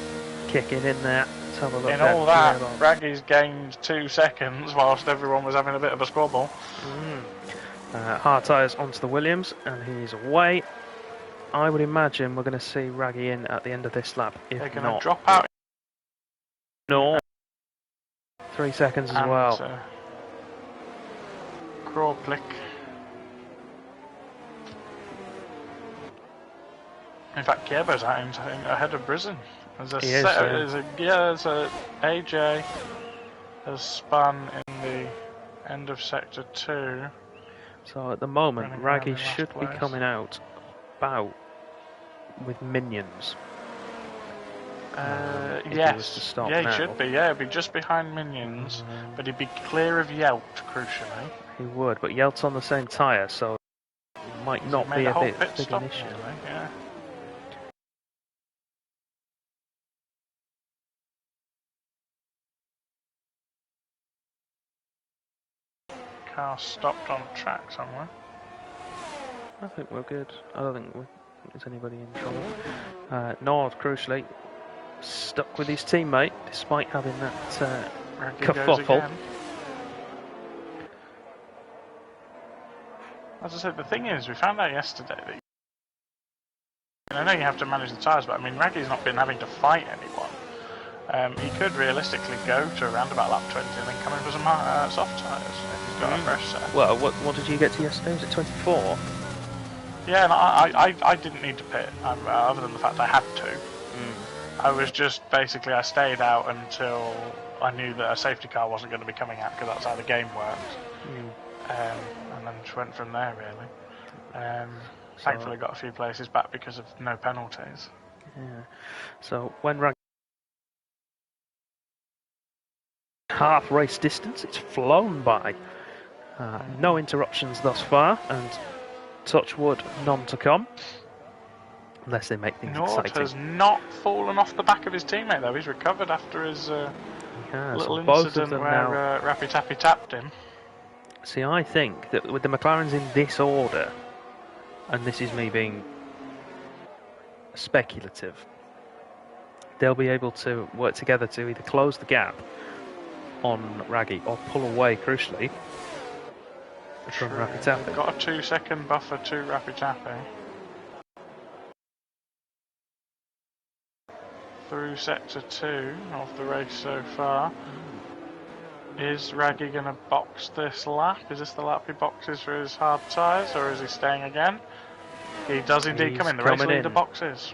Speaker 1: kicking in there. Let's have a look.
Speaker 2: In all that, Raggy's gained 2 seconds whilst everyone was having a bit of a squabble.
Speaker 1: Hard tyres onto the Williams, and he's away. I would imagine we're going to see Raggy in at the end of this lap. If
Speaker 2: they're going
Speaker 1: not,
Speaker 2: to drop out.
Speaker 1: No. 3 seconds as well.
Speaker 2: Crawplick. In fact, Kierbo's out ahead of Brisen. There's AJ has spun in the end of sector 2.
Speaker 1: So at the moment, Raggy should be coming out about with minions.
Speaker 2: Yes. He should be. Yeah, he'd be just behind minions, but he'd be clear of Yelt, crucially.
Speaker 1: He would, but Yelt's on the same tyre, so it might not be a big an issue.
Speaker 2: Yeah. Car stopped on track somewhere.
Speaker 1: I think we're good. I don't think there's anybody in trouble. Nord, crucially, stuck with his teammate despite having that kerfuffle.
Speaker 2: As I said, the thing is, we found out yesterday that I know you have to manage the tyres, but I mean, Raggy's not been having to fight anyone. He could realistically go to around about lap 20 and then come in for some soft tyres if he's got a fresh set.
Speaker 1: Well, what did you get to yesterday? Was it 24?
Speaker 2: Yeah, and I didn't need to pit, other than the fact I had to. I was just, basically, I stayed out until I knew that a safety car wasn't going to be coming out, because that's how the game works. And then just went from there, really. Thankfully got a few places back because of no penalties.
Speaker 1: Yeah. So when Raggy half race distance, it's flown by. No interruptions thus far, and touch wood, none to come. Unless they make things
Speaker 2: Nord
Speaker 1: exciting.
Speaker 2: has not fallen off the back of his teammate though. He's recovered after his little incident where Rappy Tappy tapped him.
Speaker 1: See, I think that with the McLarens in this order, and this is me being speculative, they'll be able to work together to either close the gap on Raggy or pull away, crucially, from Rappy Tappy.
Speaker 2: They've got a 2 second buffer to Rappy Tappy. Through sector 2 of the race so far. Is Raggy going to box this lap? Is this the lap he boxes for his hard tyres, or is he staying again? He does indeed come in. The race leader boxes.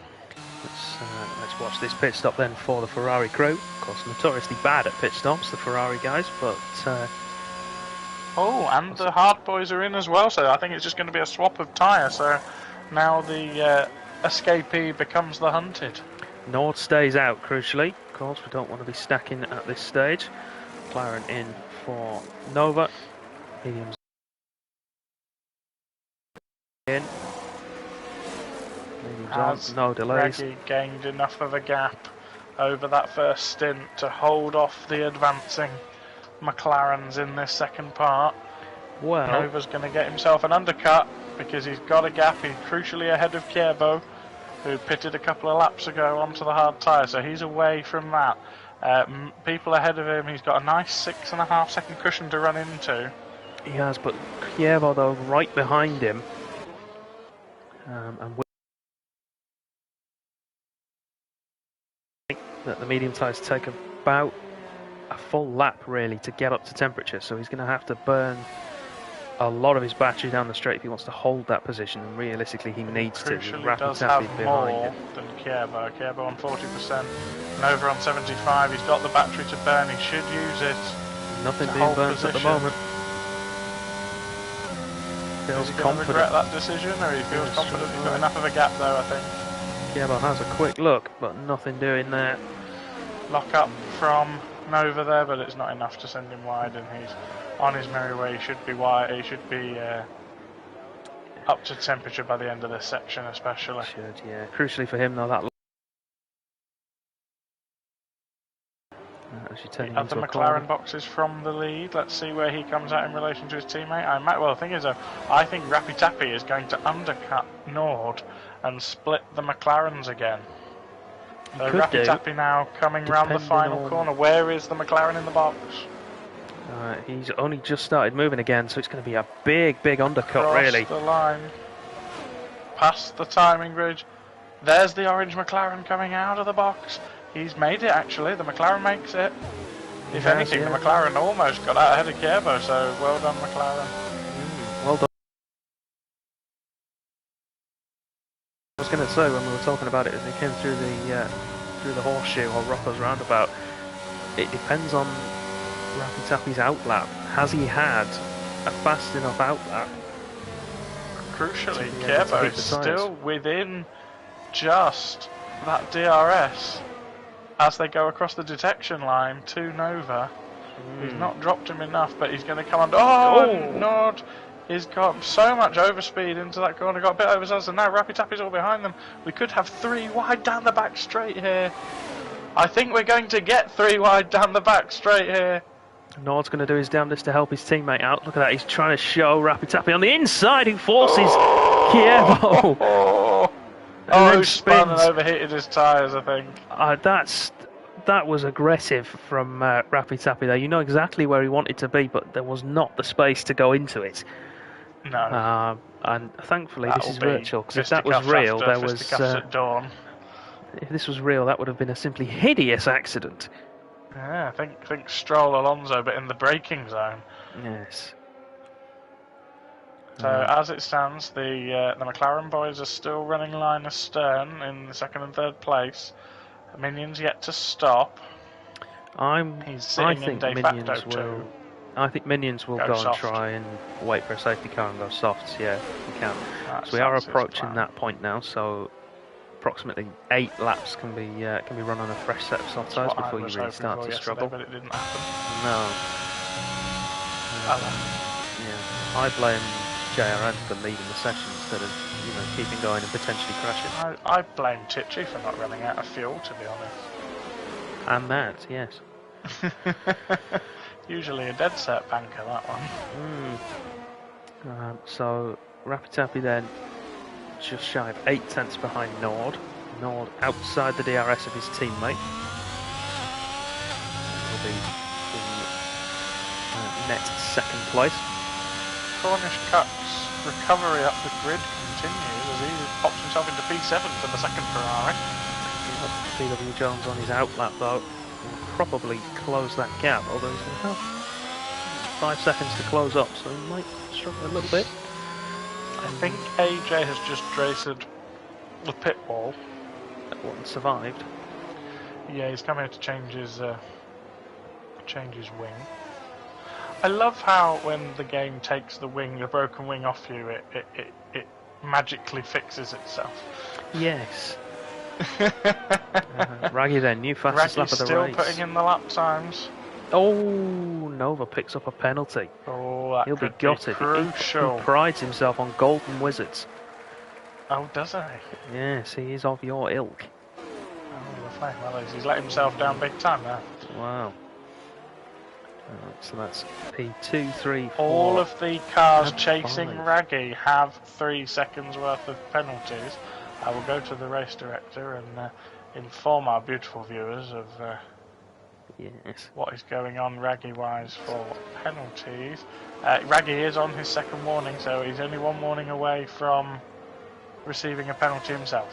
Speaker 1: Let's watch this pit stop then for the Ferrari crew. Of course, notoriously bad at pit stops, the Ferrari guys, but...
Speaker 2: and the hard boys are in as well, so I think it's just going to be a swap of tyre, so now the escapee becomes the hunted.
Speaker 1: Nord stays out, crucially. Of course, we don't want to be stacking at this stage. McLaren in for Nova. Mediums in. Mediums on, no delays.
Speaker 2: Raggy gained enough of a gap over that first stint to hold off the advancing McLarens in this second part.
Speaker 1: Well,
Speaker 2: Nova's going to get himself an undercut because he's got a gap. He's crucially ahead of Kierbo. who pitted a couple of laps ago onto the hard tyre, so he's away from that. People ahead of him, he's got a nice 6.5 second cushion to run into.
Speaker 1: He has, but Kievo though right behind him. And that the medium tyres take about a full lap really to get up to temperature, so he's going to have to burn a lot of his battery down the straight if he wants to hold that position, and realistically he needs to.
Speaker 2: Crucially does have more than Kievo. Kievo on 40%, Nova on 75. He's got the battery to burn. He should use it.
Speaker 1: Nothing being burnt at the moment. Feels confident.
Speaker 2: Regret that decision, or he feels confident he's got enough of a gap though, I think.
Speaker 1: Kievo has a quick look, but nothing doing there.
Speaker 2: Lock up from Nova there, but it's not enough to send him wide, and he's on his merry way. He should be wide. He should be up to temperature by the end of this section, especially.
Speaker 1: Should, yeah. Crucially for him, though, that
Speaker 2: the other McLaren boxes from the lead. Let's see where he comes out in relation to his teammate. Well, the thing is, I think Rappy Tappy is going to undercut Nord and split the McLarens again. So Rappy Tappy now coming round the final corner. Where is the McLaren in the box?
Speaker 1: He's only just started moving again, so it's going to be a big undercut,
Speaker 2: across
Speaker 1: really.
Speaker 2: The line, past the timing bridge. There's the orange McLaren coming out of the box. He's made it, actually. The McLaren makes it. If anything, the McLaren almost got out ahead of Kievo, so well done, McLaren.
Speaker 1: Well done. I was going to say, when we were talking about it as he came through the horseshoe or Rocco's roundabout, it depends on Rappy Tappy's outlap. Has he had a fast enough outlap?
Speaker 2: Crucially, Kievo is still within just that DRS as they go across the detection line to Nova. He's not dropped him enough, but he's going to come on. Oh, Nord! He's got so much overspeed into that corner, got a bit overzealous, and now Rappy Tappy's all behind them. We could have 3 wide down the back straight here. I think we're going to get 3 wide down the back straight here.
Speaker 1: Nord's going to do his damnedest to help his teammate out. Look at that, he's trying to show Rappy Tappy on the inside, who forces Kievo.
Speaker 2: He spun and overheated his tyres, I think.
Speaker 1: That was aggressive from Rappy Tappy there. You know exactly where he wanted to be, but there was not the space to go into it.
Speaker 2: No.
Speaker 1: And thankfully this is virtual, because if that was real, there was...
Speaker 2: at dawn.
Speaker 1: If this was real, that would have been a simply hideous accident.
Speaker 2: Yeah, I think Stroll Alonso, but in the braking zone.
Speaker 1: Yes.
Speaker 2: So as it stands, the McLaren boys are still running line astern in the 2nd and 3rd place. Minions yet to stop.
Speaker 1: I think Minions will go and try and wait for a safety car and go softs. Yeah, we can. So we are approaching that point now. So approximately 8 laps can be run on a fresh set of soft tyres before you really start to struggle.
Speaker 2: But it didn't happen.
Speaker 1: No. Yeah, I blame JRN for leading the session instead of keeping going and potentially crashing.
Speaker 2: I blame Titchy for not running out of fuel, to be honest.
Speaker 1: And that, yes.
Speaker 2: Usually a dead set banker, that one.
Speaker 1: So Rappy Tappy then just shy of 8 tenths behind Nord. Nord outside the DRS of his teammate. Will be in net 2nd place.
Speaker 2: Cornish Cups recovery up the grid continues as he pops himself into P7 for the 2nd Ferrari.
Speaker 1: PW Jones on his outlap though will probably close that gap, although he's going to have 5 seconds to close up, so he might struggle a little bit.
Speaker 2: I think AJ has just draced the pit wall.
Speaker 1: That one survived.
Speaker 2: Yeah, he's coming to change his wing. I love how when the game takes the broken wing off you, it magically fixes itself.
Speaker 1: Yes. Raggy then, new fastest lap of the race.
Speaker 2: Still putting in the lap times.
Speaker 1: Oh, Nova picks up a penalty.
Speaker 2: Oh, that
Speaker 1: He'll be
Speaker 2: could
Speaker 1: gutted.
Speaker 2: Crucial.
Speaker 1: He prides himself on golden wizards.
Speaker 2: Oh, does he?
Speaker 1: Yes, he is of your ilk.
Speaker 2: Oh, lovely. Well, he's let himself down big time now.
Speaker 1: Wow. So that's P2, 3, 4.
Speaker 2: All of the cars chasing 5. Raggy have 3 seconds worth of penalties. I will go to the race director and inform our beautiful viewers of
Speaker 1: Yes.
Speaker 2: what is going on Raggy-wise for penalties. Raggy is on his second warning, so he's only one warning away from receiving a penalty himself.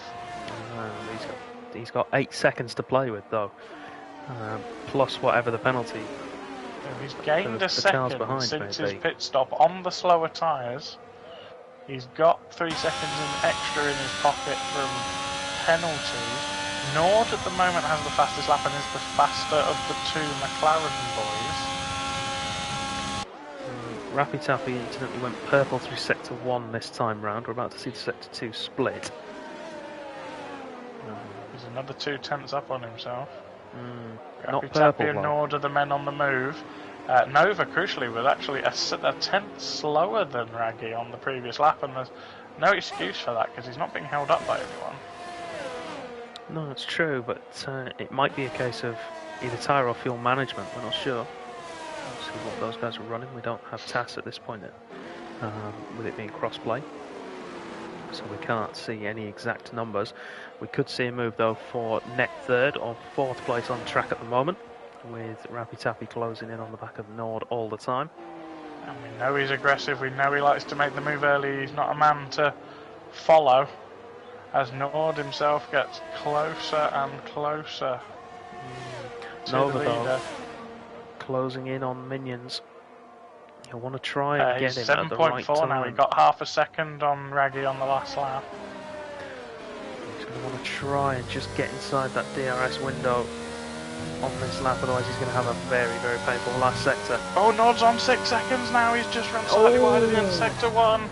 Speaker 1: He's got 8 seconds to play with, though, plus whatever the penalty.
Speaker 2: So he's gained a second since his pit stop on the slower tyres. He's got 3 seconds in extra in his pocket from penalties. Nord at the moment has the fastest lap and is the faster of the 2 McLaren boys.
Speaker 1: Rappy Tappy incidentally went purple through sector 1 this time round. We're about to see the sector 2 split.
Speaker 2: He's another 2 tenths up on himself.
Speaker 1: Not purple,
Speaker 2: and Nord are the men on the move. Nova, crucially, was actually a tenth slower than Raggy on the previous lap, and there's no excuse for that because he's not being held up by anyone.
Speaker 1: No, it's true, but it might be a case of either tyre or fuel management. We're not sure. We'll see what those guys are running. We don't have TAS at this point, with it being cross-play, so we can't see any exact numbers. We could see a move though for net 3rd or 4th place on track at the moment, with Rappy Tappy closing in on the back of Nord all the time.
Speaker 2: And we know he's aggressive, we know he likes to make the move early, he's not a man to follow, as Nord himself gets closer and closer to
Speaker 1: Nova,
Speaker 2: the leader.
Speaker 1: though, closing in on Minions. You'll want to try and get him at the right time.
Speaker 2: Now, he got half a second on Raggy on the last lap.
Speaker 1: He's going to want to try and just get inside that DRS window on this lap, otherwise he's going to have a very, very painful last sector.
Speaker 2: Oh, Nord's on 6 seconds now, he's just run slightly wider than sector 1.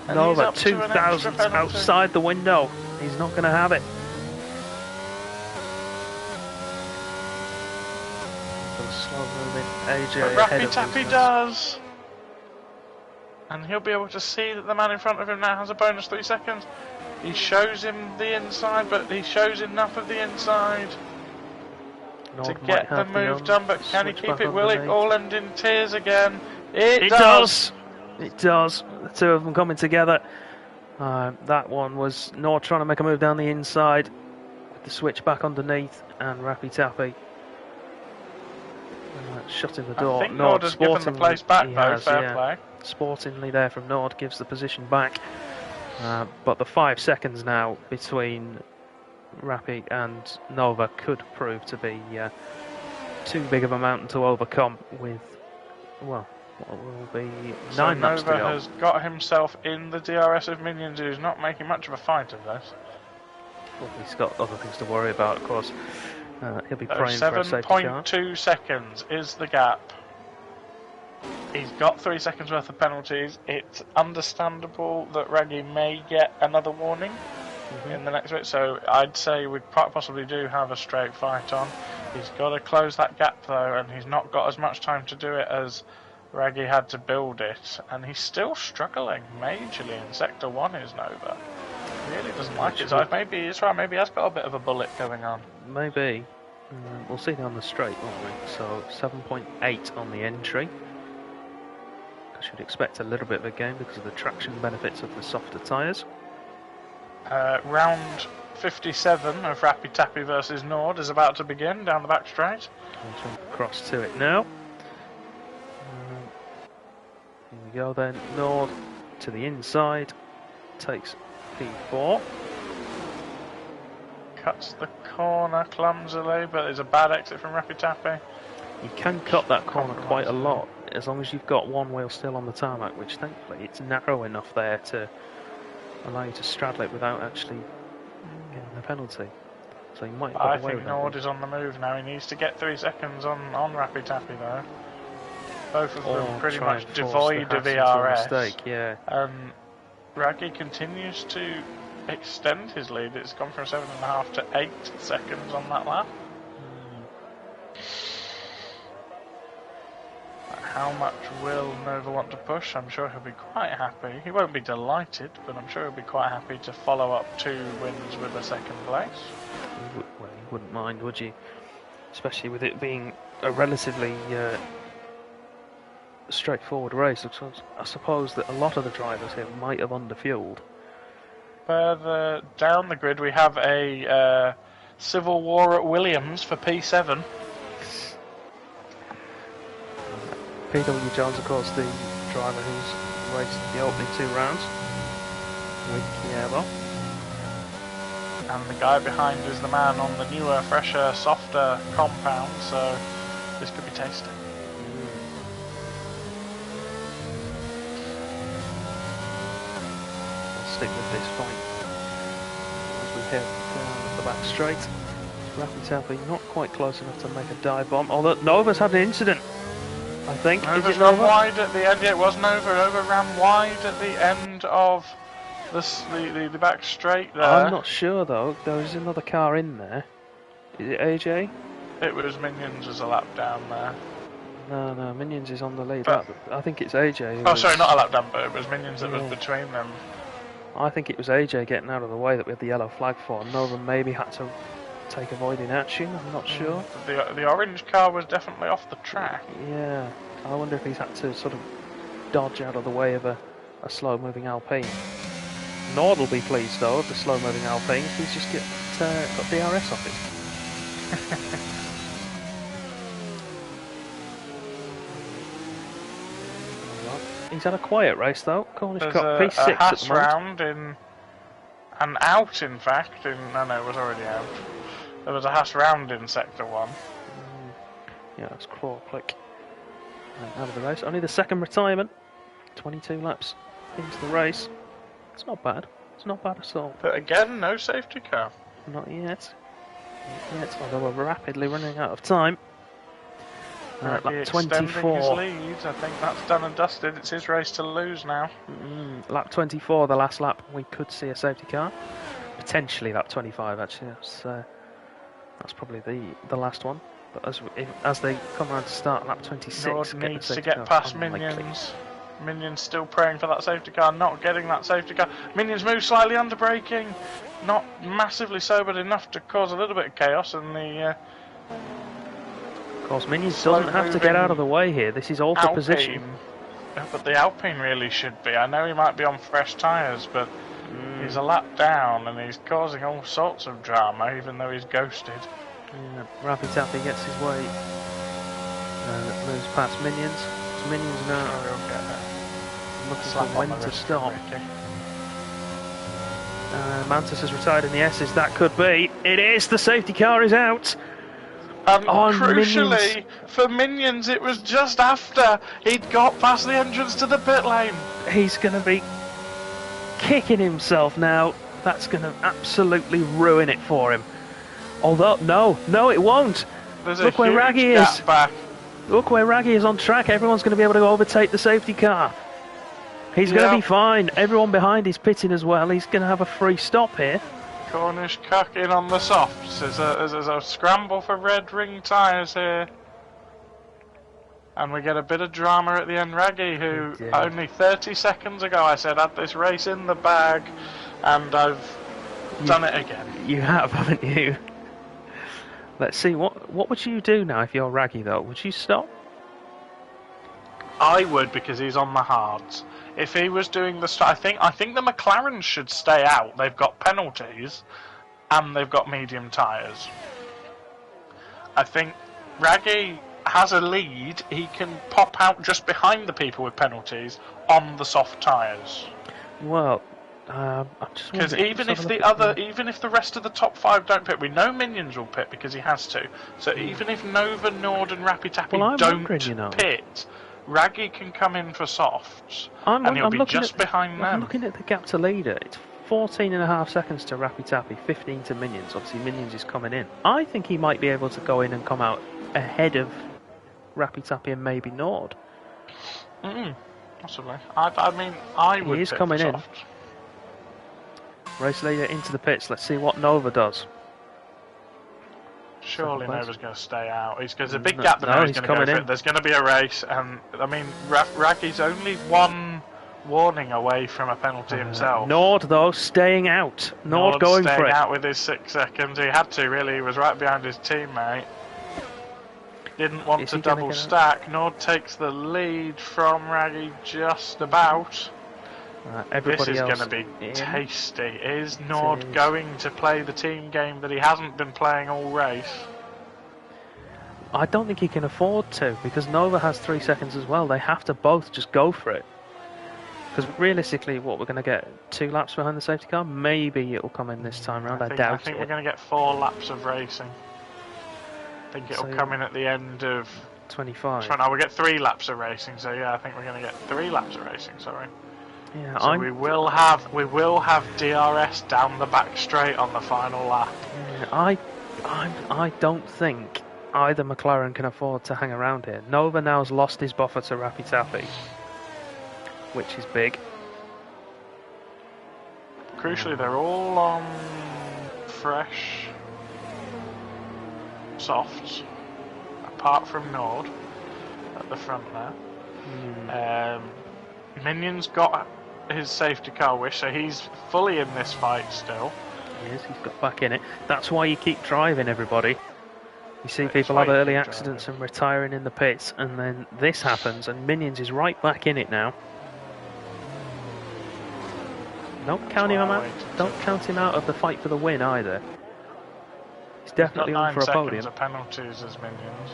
Speaker 1: Nova, 2 thousandths outside the window. He's not going to have it. Slow moving AJ.
Speaker 2: But Rappy Tappy does. And he'll be able to see that the man in front of him now has a bonus 3 seconds. He shows him the inside, but he shows enough of the inside to get the move done. But can he keep it? Will it all end in tears again? It does.
Speaker 1: It does. The 2 of them coming together. That one was Nord trying to make a move down the inside with the switch back underneath, and Rappy Tappy shutting the door.
Speaker 2: I think Nord has given the place back though, fair play.
Speaker 1: Sportingly there from Nord, gives the position back. But the 5 seconds now between Rappy and Nova could prove to be too big of a mountain to overcome with, well, what will be 9 laps to go.
Speaker 2: Nova has got himself in the DRS of Minions, who's not making much of a fight of this.
Speaker 1: Well, he's got other things to worry about, of course. He'll be praying for a safety car.
Speaker 2: 7.2 seconds is the gap. He's got 3 seconds worth of penalties. It's understandable that Raggy may get another warning in the next bit, so I'd say we quite possibly do have a straight fight on. He's got to close that gap though, and he's not got as much time to do it as Raggy had to build it, and he's still struggling majorly in sector 1 is Nova. Really doesn't like it, so maybe it's right, maybe he has got a bit of a bullet going on.
Speaker 1: Maybe. We'll see on the straight, won't we? So 7.8 on the entry. I should expect a little bit of a gain because of the traction benefits of the softer tyres.
Speaker 2: Round 57 of Rappy Tappy versus Nord is about to begin down the back straight.
Speaker 1: I'll jump across to it now. Here we go then. Nord to the inside. Takes P4.
Speaker 2: Cuts the corner clumsily, but there's a bad exit from Rappy Tappy.
Speaker 1: You can cut that corner quite a lot, as long as you've got one wheel still on the tarmac, which thankfully it's narrow enough there to allow you to straddle it without actually getting the penalty. So you might.
Speaker 2: I think Nord is on the move now. He needs to get 3 seconds on Rappy Tappy though. Both of them pretty much devoid of ERS.
Speaker 1: Yeah.
Speaker 2: Raggy continues to extend his lead. It's gone from 7.5 to 8 seconds on that lap. How much will Nova want to push? I'm sure he'll be quite happy. He won't be delighted, but I'm sure he'll be quite happy to follow up 2 wins with a 2nd place.
Speaker 1: Well, you wouldn't mind, would you? Especially with it being a relatively straightforward race. I suppose that a lot of the drivers here might have underfueled
Speaker 2: Further down the grid, we have a Civil War at Williams for P7.
Speaker 1: P.W. Jones, of course, the driver who's raced the opening 2 rounds with Kievo.
Speaker 2: And the guy behind is the man on the newer, fresher, softer compound, so this could be tasty.
Speaker 1: I'll stick with this fight as we head down the back straight. Rapid Taffy not quite close enough to make a dive bomb, although Nova's had an incident, I think.
Speaker 2: Nova's run wide at the end. Yeah, it was Nova. Nova ran wide at the end of the back straight there.
Speaker 1: I'm not sure though. There was another car in there. Is it AJ?
Speaker 2: It was Minions as a lap down there.
Speaker 1: No, Minions is on the lead. I think it's AJ.
Speaker 2: Oh, sorry, not a lap down, but it was Minions that was between them.
Speaker 1: I think it was AJ getting out of the way that we had the yellow flag for. Nova maybe had to take avoiding action, I'm not sure.
Speaker 2: The orange car was definitely off the track.
Speaker 1: Yeah, I wonder if he's had to sort of dodge out of the way of a slow-moving Alpine. Nord will be pleased though of the slow-moving Alpine if he's just got DRS off it. He's had a quiet race though. Cornish Cup P6
Speaker 2: a
Speaker 1: at the moment.
Speaker 2: round in and out, in fact. No, it was already out. There was a Haas round in Sector 1.
Speaker 1: Yeah, that's claw click. Out of the race. Only the second retirement. 22 laps into the race. It's not bad. It's not bad at all.
Speaker 2: But again, no safety car.
Speaker 1: Not yet. Not yet, although we're rapidly running out of time.
Speaker 2: Lap 24. His lead. I think that's done and dusted. It's his race to lose now.
Speaker 1: Lap 24, the last lap, we could see a safety car. Potentially lap 25, actually. That's probably the last one. But as they come around to start lap 26,
Speaker 2: Nord needs to get past Minions. Minions still praying for that safety car, not getting that safety car. Minions move slightly under braking, not massively so, but enough to cause a little bit of chaos. And the
Speaker 1: of course, Minions doesn't have to get out of the way here. This is all for position.
Speaker 2: But the Alpine really should be. I know he might be on fresh tyres, but he's a lap down and he's causing all sorts of drama, even though he's ghosted.
Speaker 1: Yeah, Rapid Taffy gets his way and moves past Minions. It's Minions now looking for when to stop. Mantis has retired in the S's. That could be. It is. The safety car is out.
Speaker 2: Crucially,
Speaker 1: Minions.
Speaker 2: for Minions, it was just after he'd got past the entrance to the pit lane.
Speaker 1: He's going to be kicking himself now. That's going to absolutely ruin it for him. Although, no, it won't. Look where Raggy is.
Speaker 2: Back.
Speaker 1: Look where Raggy is on track. Everyone's going to be able to overtake the safety car. He's going to be fine. Everyone behind is pitting as well. He's going to have a free stop here.
Speaker 2: Cornish Cuck in on the softs. There's a scramble for red ring tyres here. And we get a bit of drama at the end. Raggy, who only 30 seconds ago I said had this race in the bag, and I've done it again.
Speaker 1: You have, haven't you? Let's see, what would you do now if you're Raggy though? Would you stop?
Speaker 2: I would, because he's on the hards. If he was doing the I think the McLarens should stay out. They've got penalties and they've got medium tyres. I think Raggy has a lead. He can pop out just behind the people with penalties on the soft tyres.
Speaker 1: Well, I'm just
Speaker 2: because even if the rest of the top 5 don't pit, we know Minions will pit because he has to. So even if Nova, Nord, and Rapid Tappy don't pit, Raggy can come in for softs, and he'll be just behind them.
Speaker 1: I'm looking at the gap to leader. It's 14.5 seconds to Rapid Tappy, 15 to Minions. Obviously, Minions is coming in. I think he might be able to go in and come out ahead of Rapid Tappy and maybe Nord.
Speaker 2: Possibly. I mean, I would.
Speaker 1: He is coming in. Race leader into the pits. Let's see what Nova does.
Speaker 2: Surely Nova's going to stay out. There's a big gap that Nova's going to go for it. There's going to be a race, and I mean, Raggy's only one warning away from a penalty himself.
Speaker 1: Nord, though, staying out. Nord going for it.
Speaker 2: Staying out with his 6 seconds. He had to, really. He was right behind his teammate. Didn't want to double stack. Nord takes the lead from Raggy just about.
Speaker 1: Everybody
Speaker 2: This is
Speaker 1: else
Speaker 2: going to be
Speaker 1: in.
Speaker 2: tasty. Is Nord going to play the team game that he hasn't been playing all race?
Speaker 1: I don't think he can afford to, because Nova has 3 seconds as well. They have to both just go for it. Because realistically, what we're going to get 2 laps behind the safety car? Maybe it'll come in this time round. I doubt it.
Speaker 2: I think we're going to get 4 laps of racing. I think it'll come in at the end of
Speaker 1: 25.
Speaker 2: So now we get 3 laps of racing. So yeah, I think we're going to get 3 laps of racing. Sorry.
Speaker 1: Yeah,
Speaker 2: so we will have DRS down the back straight on the final lap.
Speaker 1: Yeah, I don't think either McLaren can afford to hang around here. Nova now's lost his buffer to Rappy Tappy, which is big.
Speaker 2: Crucially, they're all on fresh softs, apart from Nord at the front there. Minion's got his safety car wish, so he's fully in this fight still.
Speaker 1: He is, he's got back in it. That's why you keep driving, everybody. You see people have early accidents and retiring in the pits, and then this happens, and Minions is right back in it now. Don't count him out. Don't count him out of the fight for the win either. He's definitely on for a podium.
Speaker 2: Of penalties as Minions.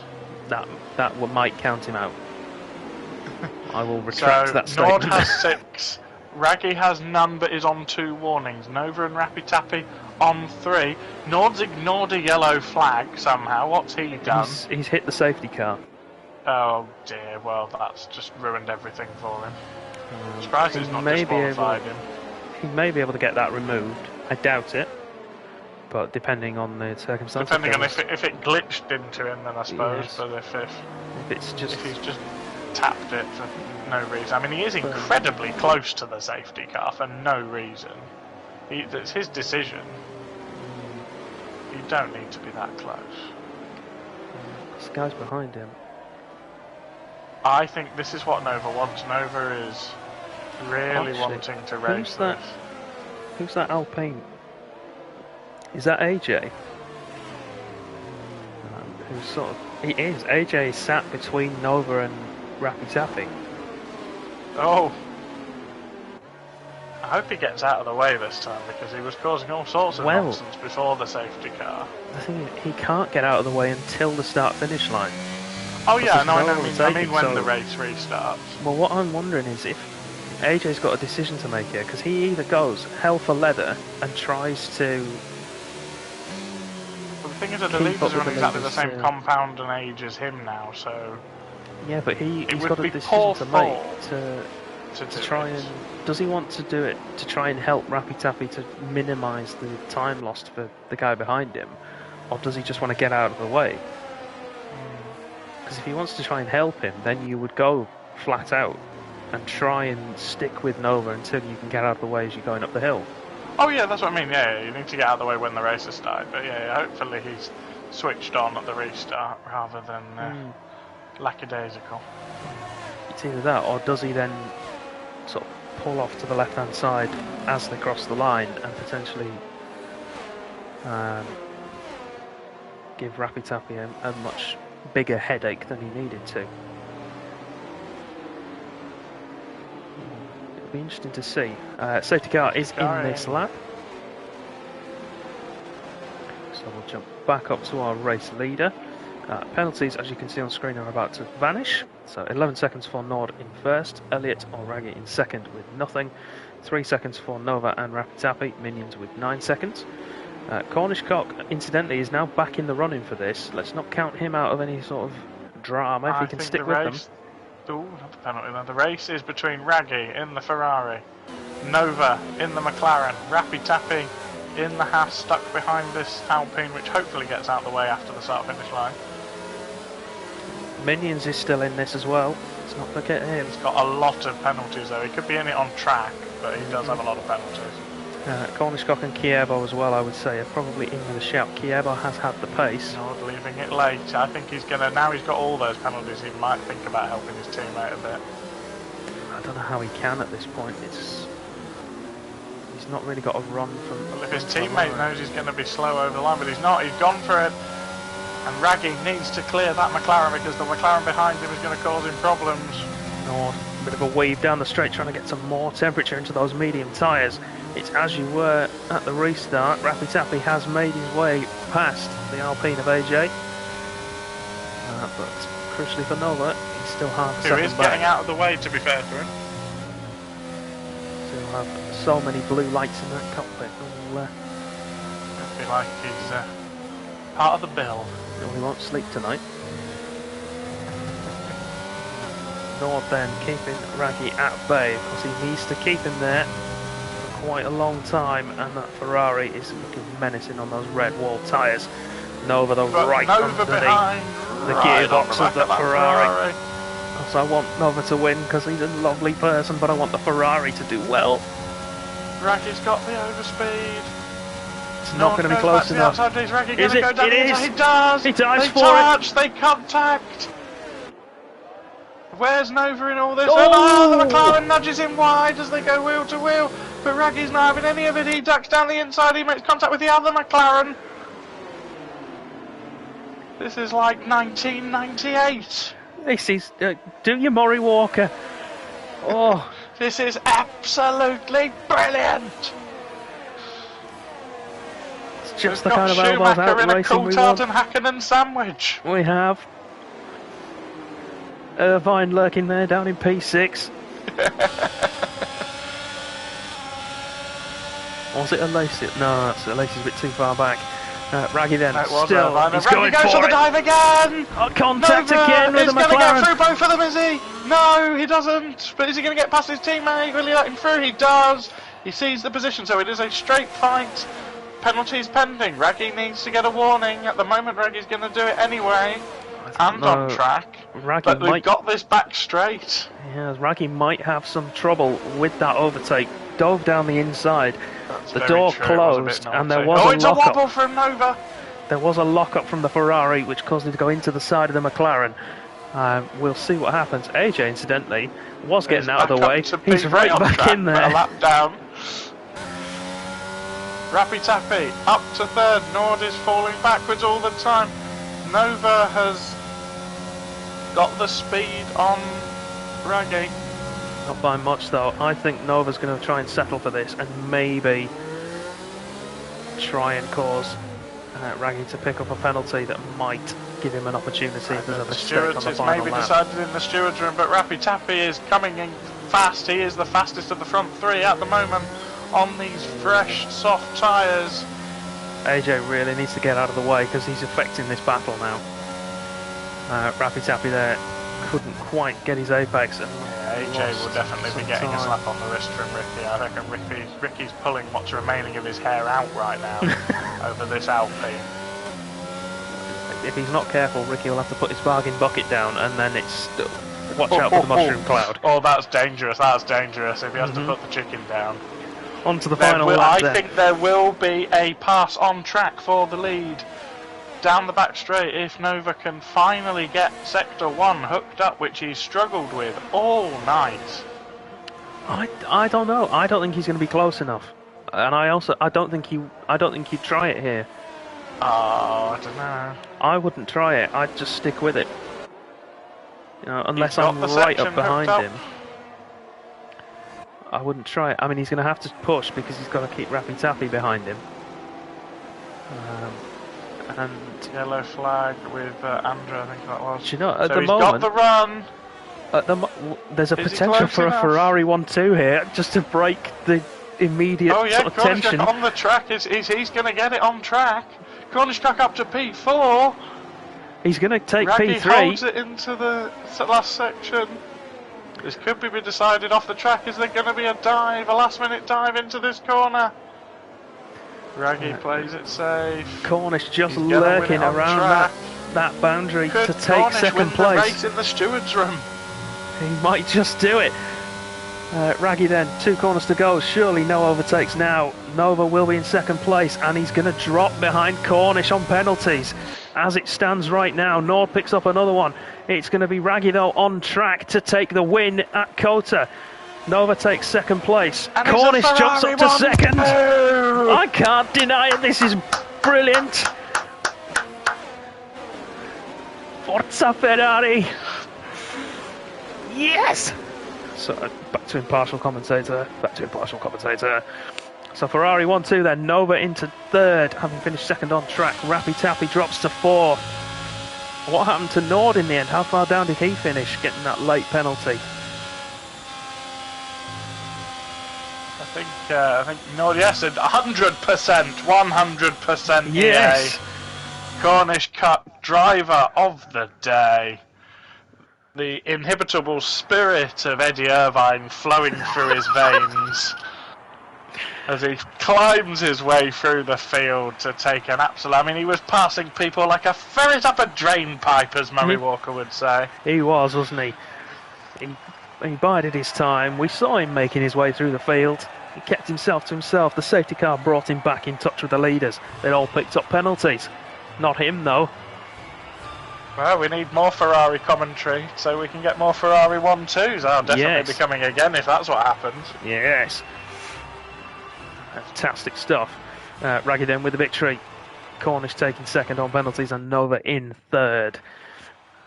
Speaker 1: That might count him out. I will retract that statement.
Speaker 2: Nord has 6. Raggy has none, but is on 2 warnings. Nova and Rappy Tappy on 3. Nord's ignored a yellow flag somehow. What's he done?
Speaker 1: He's hit the safety car.
Speaker 2: Oh dear. Well, that's just ruined everything for him. I'm surprised he's not disqualified him.
Speaker 1: He may be able to get that removed. I doubt it, but depending on the circumstances.
Speaker 2: Depending on if it glitched into him, then I suppose.
Speaker 1: Yes.
Speaker 2: But if he's just tapped it for no reason. I mean, he is incredibly close to the safety car for no reason. It's his decision. You don't need to be that close.
Speaker 1: This guy's behind him.
Speaker 2: I think this is what Nova wants. Nova is really wanting to race this.
Speaker 1: Who's that Alpine? Is that AJ? Who's sort of... He is. AJ is sat between Nova and Rappy Tappy.
Speaker 2: Oh. I hope he gets out of the way this time, because he was causing all sorts of nonsense before the safety car.
Speaker 1: The thing is, he can't get out of the way until the start-finish line.
Speaker 2: Oh yeah, no, I mean when the race restarts.
Speaker 1: Well, what I'm wondering is if AJ's got a decision to make here, because he either goes hell for leather and tries to...
Speaker 2: Well, the thing is that the leaders are on exactly the same compound and age as him now, so...
Speaker 1: Yeah, but he's got a decision to make to try and... Does he want to do it to try and help Rappy Tappy to minimise the time lost for the guy behind him? Or does he just want to get out of the way? Because if he wants to try and help him, then you would go flat out and try and stick with Nova until you can get out of the way as you're going up the hill.
Speaker 2: Oh yeah, that's what I mean, yeah, you need to get out of the way when the race has started, but yeah, hopefully he's switched on at the restart rather than lackadaisical.
Speaker 1: It's either that, or does he then sort of pull off to the left hand side as they cross the line and potentially give Rappy Tappy a much bigger headache than he needed to. It'll be interesting to see. Safety car is in this lap, so we'll jump back up to our race leader. Penalties, as you can see on screen, are about to vanish. So 11 seconds for Nord in first, Elliott or Raggy in second with nothing, 3 seconds for Nova and Rappy Tappy, Minions with 9 seconds. Cornish Cock, incidentally, is now back in the running for this. Let's not count him out of any sort of drama if he can stick with them.
Speaker 2: Ooh, not the penalty then. The race is between Raggy in the Ferrari, Nova in the McLaren, Rappy Tappy in the Haas stuck behind this Alpine, which hopefully gets out of the way after the start-finish line.
Speaker 1: Minions is still in this as well. Let's not forget him.
Speaker 2: He's got a lot of penalties though. He could be in it on track, but he does have a lot of penalties.
Speaker 1: Cornish Cock and Kievo as well, I would say, are probably in with a shout. Kievo has had the pace.
Speaker 2: Nord leaving it late. I think he's going to, now he's got all those penalties, he might think about helping his teammate a bit.
Speaker 1: I don't know how he can at this point. He's not really got a run from...
Speaker 2: Well, if his teammate knows he's going to be slow over the line, but he's not, he's gone for it. And Raggy needs to clear that McLaren because the McLaren behind him is going to cause him problems.
Speaker 1: Bit of a weave down the straight, trying to get some more temperature into those medium tyres. It's as you were at the restart. Rappy Tappy has made his way past the Alpine of AJ. But crucially for Nova, he's still half a second back.
Speaker 2: He is getting out of the way, to be fair to him.
Speaker 1: Still have so many blue lights in that cockpit.
Speaker 2: I feel like he's part of the bill.
Speaker 1: No, he won't sleep tonight. Nord then keeping Raggy at bay because he needs to keep him there for quite a long time, and that Ferrari is looking menacing on those red wall tyres. Nova right underneath the gearbox of that Ferrari. Because I want Nova to win because he's a lovely person, but I want the Ferrari to do well.
Speaker 2: Raggy's got the overspeed.
Speaker 1: It's not going to be close enough.
Speaker 2: Is it? It is. He does.
Speaker 1: He dives for
Speaker 2: it. They contact. Where's Nova in all this? Oh, the McLaren nudges him wide as they go wheel to wheel. But Raggy's not having any of it. He ducks down the inside. He makes contact with the other McLaren. This is like 1998.
Speaker 1: This is... do your Murray Walker. Oh.
Speaker 2: This is absolutely brilliant.
Speaker 1: It's just the kind of elbows out racing we want.
Speaker 2: Coulthard and Hakkinen sandwich.
Speaker 1: We have. Irvine lurking there down in P6. Was it Alacy? No, Alacy's a bit too far back. Raggy then, still, he's going for
Speaker 2: the dive again!
Speaker 1: Contact again with the McLaren!
Speaker 2: He's going to get through both of them, is he? No, he doesn't. But is he going to get past his teammate? Will he let him through? He does. He sees the position, so it is a straight fight. Penalties pending. Raggy needs to get a warning. At the moment, Raggy's going to do it anyway. And on track. But we've got this back straight.
Speaker 1: Yeah, Raggy might have some trouble with that overtake. Dove down the inside. The door closed, and there was a
Speaker 2: it's a wobble from Nova.
Speaker 1: There was a lock-up from the Ferrari, which caused him to go into the side of the McLaren. We'll see what happens. AJ, incidentally, was getting out of the way. He's right back in there.
Speaker 2: A lap down. Rappy Tappy up to third. Nord is falling backwards all the time. Nova has got the speed on Raggy.
Speaker 1: Not by much though. I think Nova's going to try and settle for this and maybe try and cause Raggy to pick up a penalty that might give him an opportunity if there's a mistake on the final
Speaker 2: maybe
Speaker 1: lap.
Speaker 2: Decided in the stewards room, but Rappy Tappy is coming in fast. He is the fastest of the front three at the moment on these fresh, soft tyres.
Speaker 1: AJ really needs to get out of the way because he's affecting this battle now. Rappy Tappy there couldn't quite get his apex. And
Speaker 2: AJ will definitely be getting a slap on the wrist from Ricky. I reckon Ricky's pulling what's remaining of his hair out right now over this Alpine.
Speaker 1: If he's not careful, Ricky will have to put his bargain bucket down, and then it's watch out for the mushroom cloud.
Speaker 2: Oh, that's dangerous. That's dangerous. If he has to put the chicken down.
Speaker 1: On to the final lap.
Speaker 2: I think there will be a pass on track for the lead. Down the back straight, if Nova can finally get Sector 1 hooked up, which he's struggled with all night.
Speaker 1: I don't know. I don't think he's going to be close enough, and I don't think he'd try it here.
Speaker 2: Oh, I don't know.
Speaker 1: I wouldn't try it. I'd just stick with it. You know, unless I'm right up behind him. I wouldn't try it. I mean, he's going to have to push because he's got to keep Rappy Tappy behind him. And
Speaker 2: yellow flag with Andrew, I think that was.
Speaker 1: Do you know, at
Speaker 2: so
Speaker 1: the moment,
Speaker 2: got the run.
Speaker 1: There's a potential for a Ferrari 1-2 here, just to break the immediate sort of tension.
Speaker 2: On the track, he's going to get it on track. Cornish track up to P4.
Speaker 1: He's going to take
Speaker 2: Raggy
Speaker 1: P3.
Speaker 2: holds it into the last section. This could be decided off the track. Is there going to be a dive, a last-minute dive into this corner? Raggy plays it safe.
Speaker 1: Cornish just lurking around that boundary to take second place.
Speaker 2: The race in the stewards room?
Speaker 1: He might just do it. Raggy then, 2 corners to go. Surely no overtakes now. Nova will be in second place, and he's going to drop behind Cornish on penalties. As it stands right now, Nord picks up another one. It's going to be Raggy though on track to take the win at C.O.T.A. Nova takes second place.
Speaker 2: And
Speaker 1: Cornish jumps up to second.
Speaker 2: Oh.
Speaker 1: I can't deny it. This is brilliant. Forza Ferrari. Yes. So back to impartial commentator. So Ferrari 1-2 then. Nova into third, having finished second on track. Rappy Tappy drops to fourth. What happened to Nord in the end? How far down did he finish, getting that late penalty?
Speaker 2: I think Nord, yes, 100%,
Speaker 1: Yes.
Speaker 2: EA. Cornish Cup driver of the day. The inhibitable spirit of Eddie Irvine flowing through his veins as he climbs his way through the field to take an absolute... I mean, he was passing people like a ferret up a drain pipe, as Murray Walker would say.
Speaker 1: He was, wasn't he? He bided his time. We saw him making his way through the field. He kept himself to himself. The safety car brought him back in touch with the leaders. They'd all picked up penalties. Not him, though.
Speaker 2: Well, we need more Ferrari commentary so we can get more Ferrari 1-2s. I'll definitely be coming again if that's what happens.
Speaker 1: Yes. Fantastic stuff. Ragged with the victory. Cornish taking second on penalties and Nova in third.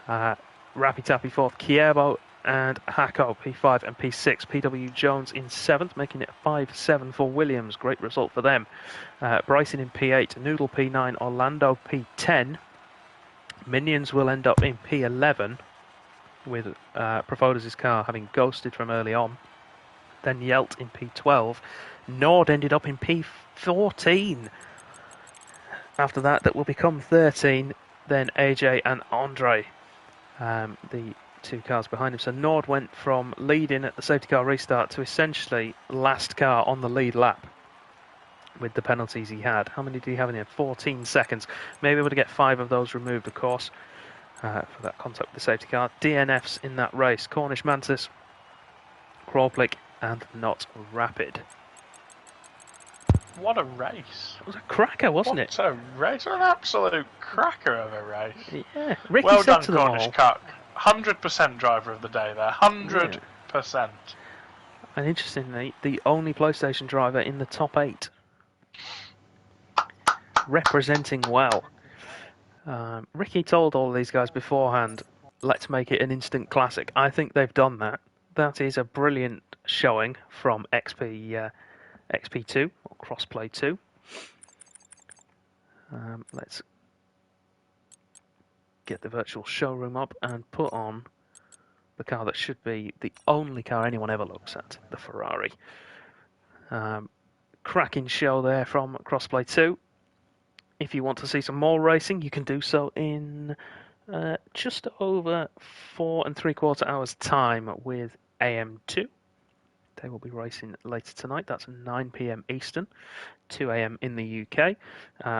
Speaker 1: Rappy Tappy fourth. Kierbo and Hacko P5 and P6. PW Jones in seventh, making it 5-7 for Williams. Great result for them. Bryson in P8. Noodle P9. Orlando P10. Minions will end up in P11 with Profodas' car having ghosted from early on. Then Yelt in P12. Nord ended up in P14. After that will become 13. Then AJ and Andre, the two cars behind him. So Nord went from leading at the safety car restart to essentially last car on the lead lap with the penalties he had. How many did he have in here? 14 seconds. Maybe able to get 5 of those removed, of course, for that contact with the safety car. DNFs in that race. Cornish Mantis, Crawplick and Not Rapid.
Speaker 2: What a race.
Speaker 1: It was a cracker, wasn't it?
Speaker 2: What a race. An absolute cracker of a race.
Speaker 1: Yeah. Ricky
Speaker 2: well
Speaker 1: said
Speaker 2: done,
Speaker 1: to them
Speaker 2: Cornish
Speaker 1: all,
Speaker 2: Cup. 100% driver of the day there. 100%.
Speaker 1: and interestingly, the only PlayStation driver in the top 8. Representing well. Ricky told all these guys beforehand, let's make it an instant classic. I think they've done that. That is a brilliant showing from XP2 or Crossplay 2. Let's get the virtual showroom up and put on the car that should be the only car anyone ever looks at, the Ferrari. Cracking show there from Crossplay 2. If you want to see some more racing, you can do so in just over 4 3/4 hours time with AM2. They will be racing later tonight. That's 9 PM Eastern, 2 AM in the UK.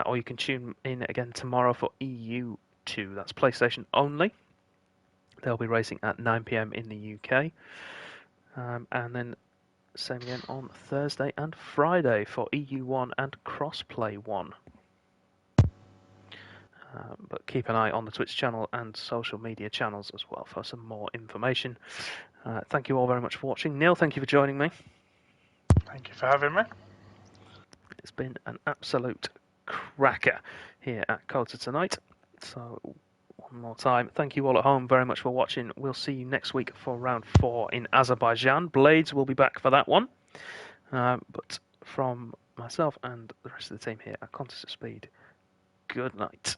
Speaker 1: Or you can tune in again tomorrow for EU2. That's PlayStation only. They'll be racing at 9 PM in the UK. And then same again on Thursday and Friday for EU1 and Crossplay 1. But keep an eye on the Twitch channel and social media channels as well for some more information. Thank you all very much for watching. Neil, thank you for joining me.
Speaker 2: Thank you for having me.
Speaker 1: It's been an absolute cracker here at COTA tonight. So one more time, thank you all at home very much for watching. We'll see you next week for round 4 in Azerbaijan. Blades will be back for that one. But from myself and the rest of the team here at Contest of Speed, good night.